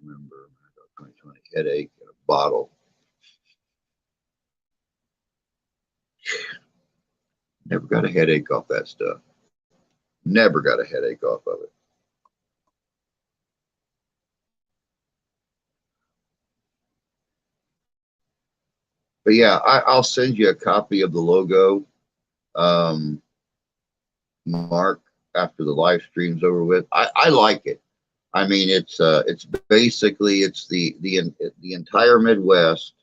remember 2020 headache in a bottle. Never got a headache off that stuff. Never got a headache off of it. But yeah, I'll send you a copy of the logo, Mark, after the live stream's over with. I like it. I mean, it's basically it's the entire Midwest,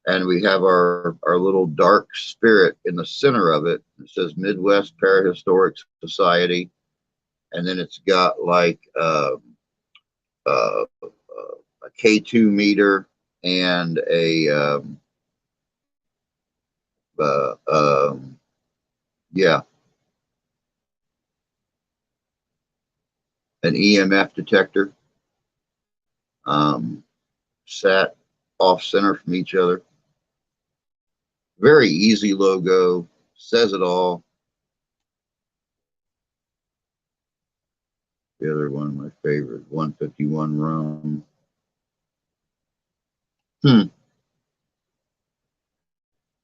and we have our little dark spirit in the center of it. It says Midwest Parahistoric Society, and then it's got like a K2 meter and a yeah, an EMF detector, sat off center from each other. Very easy logo, says it all. the other one? My favorite, 151 rum.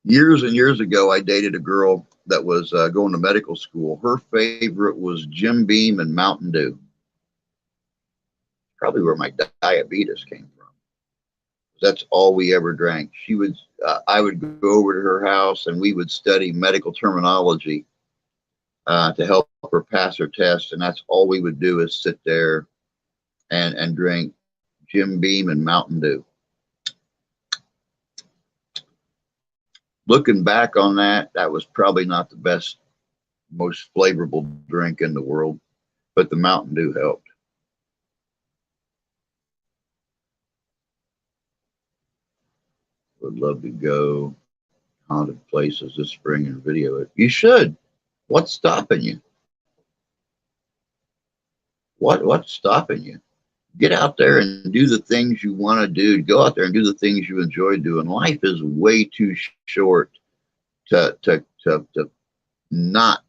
Years and years ago, I dated a girl that was going to medical school. Her favorite was Jim Beam and Mountain Dew. Probably where my diabetes came from. That's all we ever drank. She would, I would go over to her house and we would study medical terminology to help her pass her test. And that's all we would do is sit there and drink Jim Beam and Mountain Dew. Looking back on that, that was probably not the best, most flavorful drink in the world, but the Mountain Dew helped. Would love to go haunted places this spring and video it. You should. What's stopping you? What's stopping you? Get out there and do the things you want to do. Go out there and do the things you enjoy doing. Life is way too short to not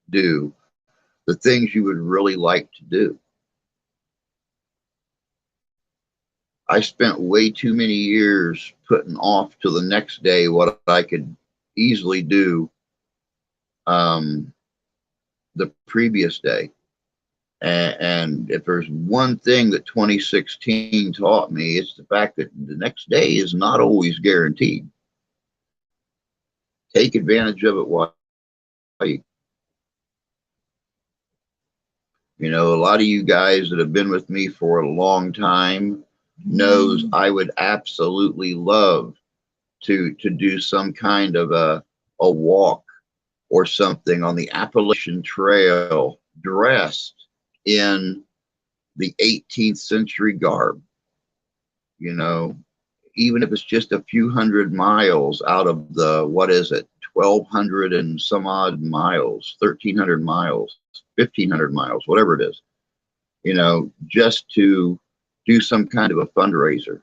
do the things you would really like to do. I spent way too many years putting off to the next day what I could easily do the previous day. And if there's one thing that 2016 taught me, it's the fact that the next day is not always guaranteed. Take advantage of it while you know, a lot of you guys that have been with me for a long time knows I would absolutely love to do some kind of a walk or something on the Appalachian Trail dressed in the 18th century garb. You know, even if it's just a few hundred miles out of the, what is it, 1,200 and some odd miles, 1,300 miles, 1,500 miles, whatever it is, you know, just to do some kind of a fundraiser.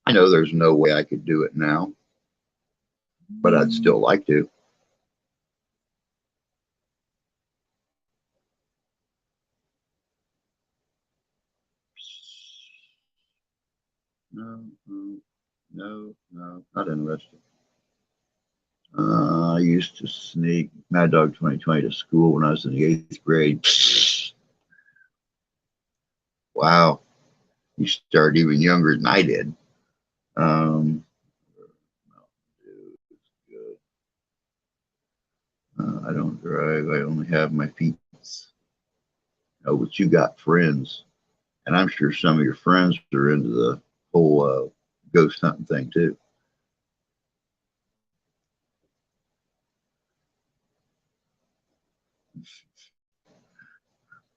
I know there's no way I could do it now, but I'd still like to. No, not interested. I used to sneak Mad Dog 2020 to school when I was in the 8th grade. Wow. You started even younger than I did. I don't drive. I only have my feet. Oh, but you got friends. And I'm sure some of your friends are into the whole ghost hunting thing too.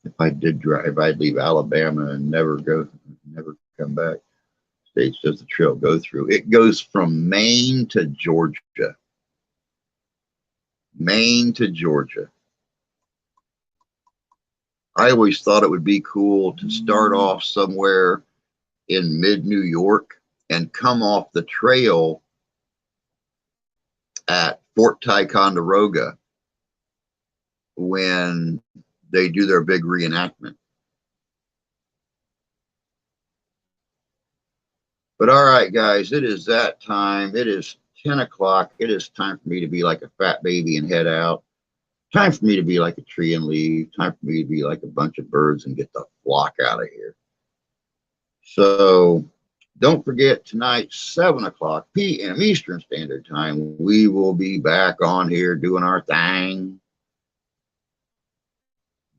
If I did drive, I'd leave Alabama and never come back. States does the trail go through. It goes from Maine to Georgia. Maine to Georgia. I always thought it would be cool to start off somewhere in mid-New York and come off the trail at Fort Ticonderoga when they do their big reenactment. But all right, guys, it is that time. It is 10 o'clock. It is time for me to be like a fat baby and head out. Time for me to be like a tree and leave. Time for me to be like a bunch of birds and get the flock out of here. So don't forget, tonight, 7 o'clock p.m. Eastern Standard Time, we will be back on here doing our thing.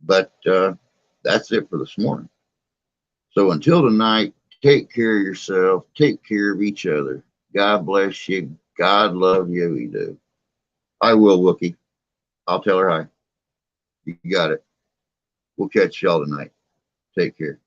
But that's it for this morning. So until tonight, take care of yourself. Take care of each other. God bless you. God love you. We do. I will, Wookie. I'll tell her hi. You got it. We'll catch y'all tonight. Take care.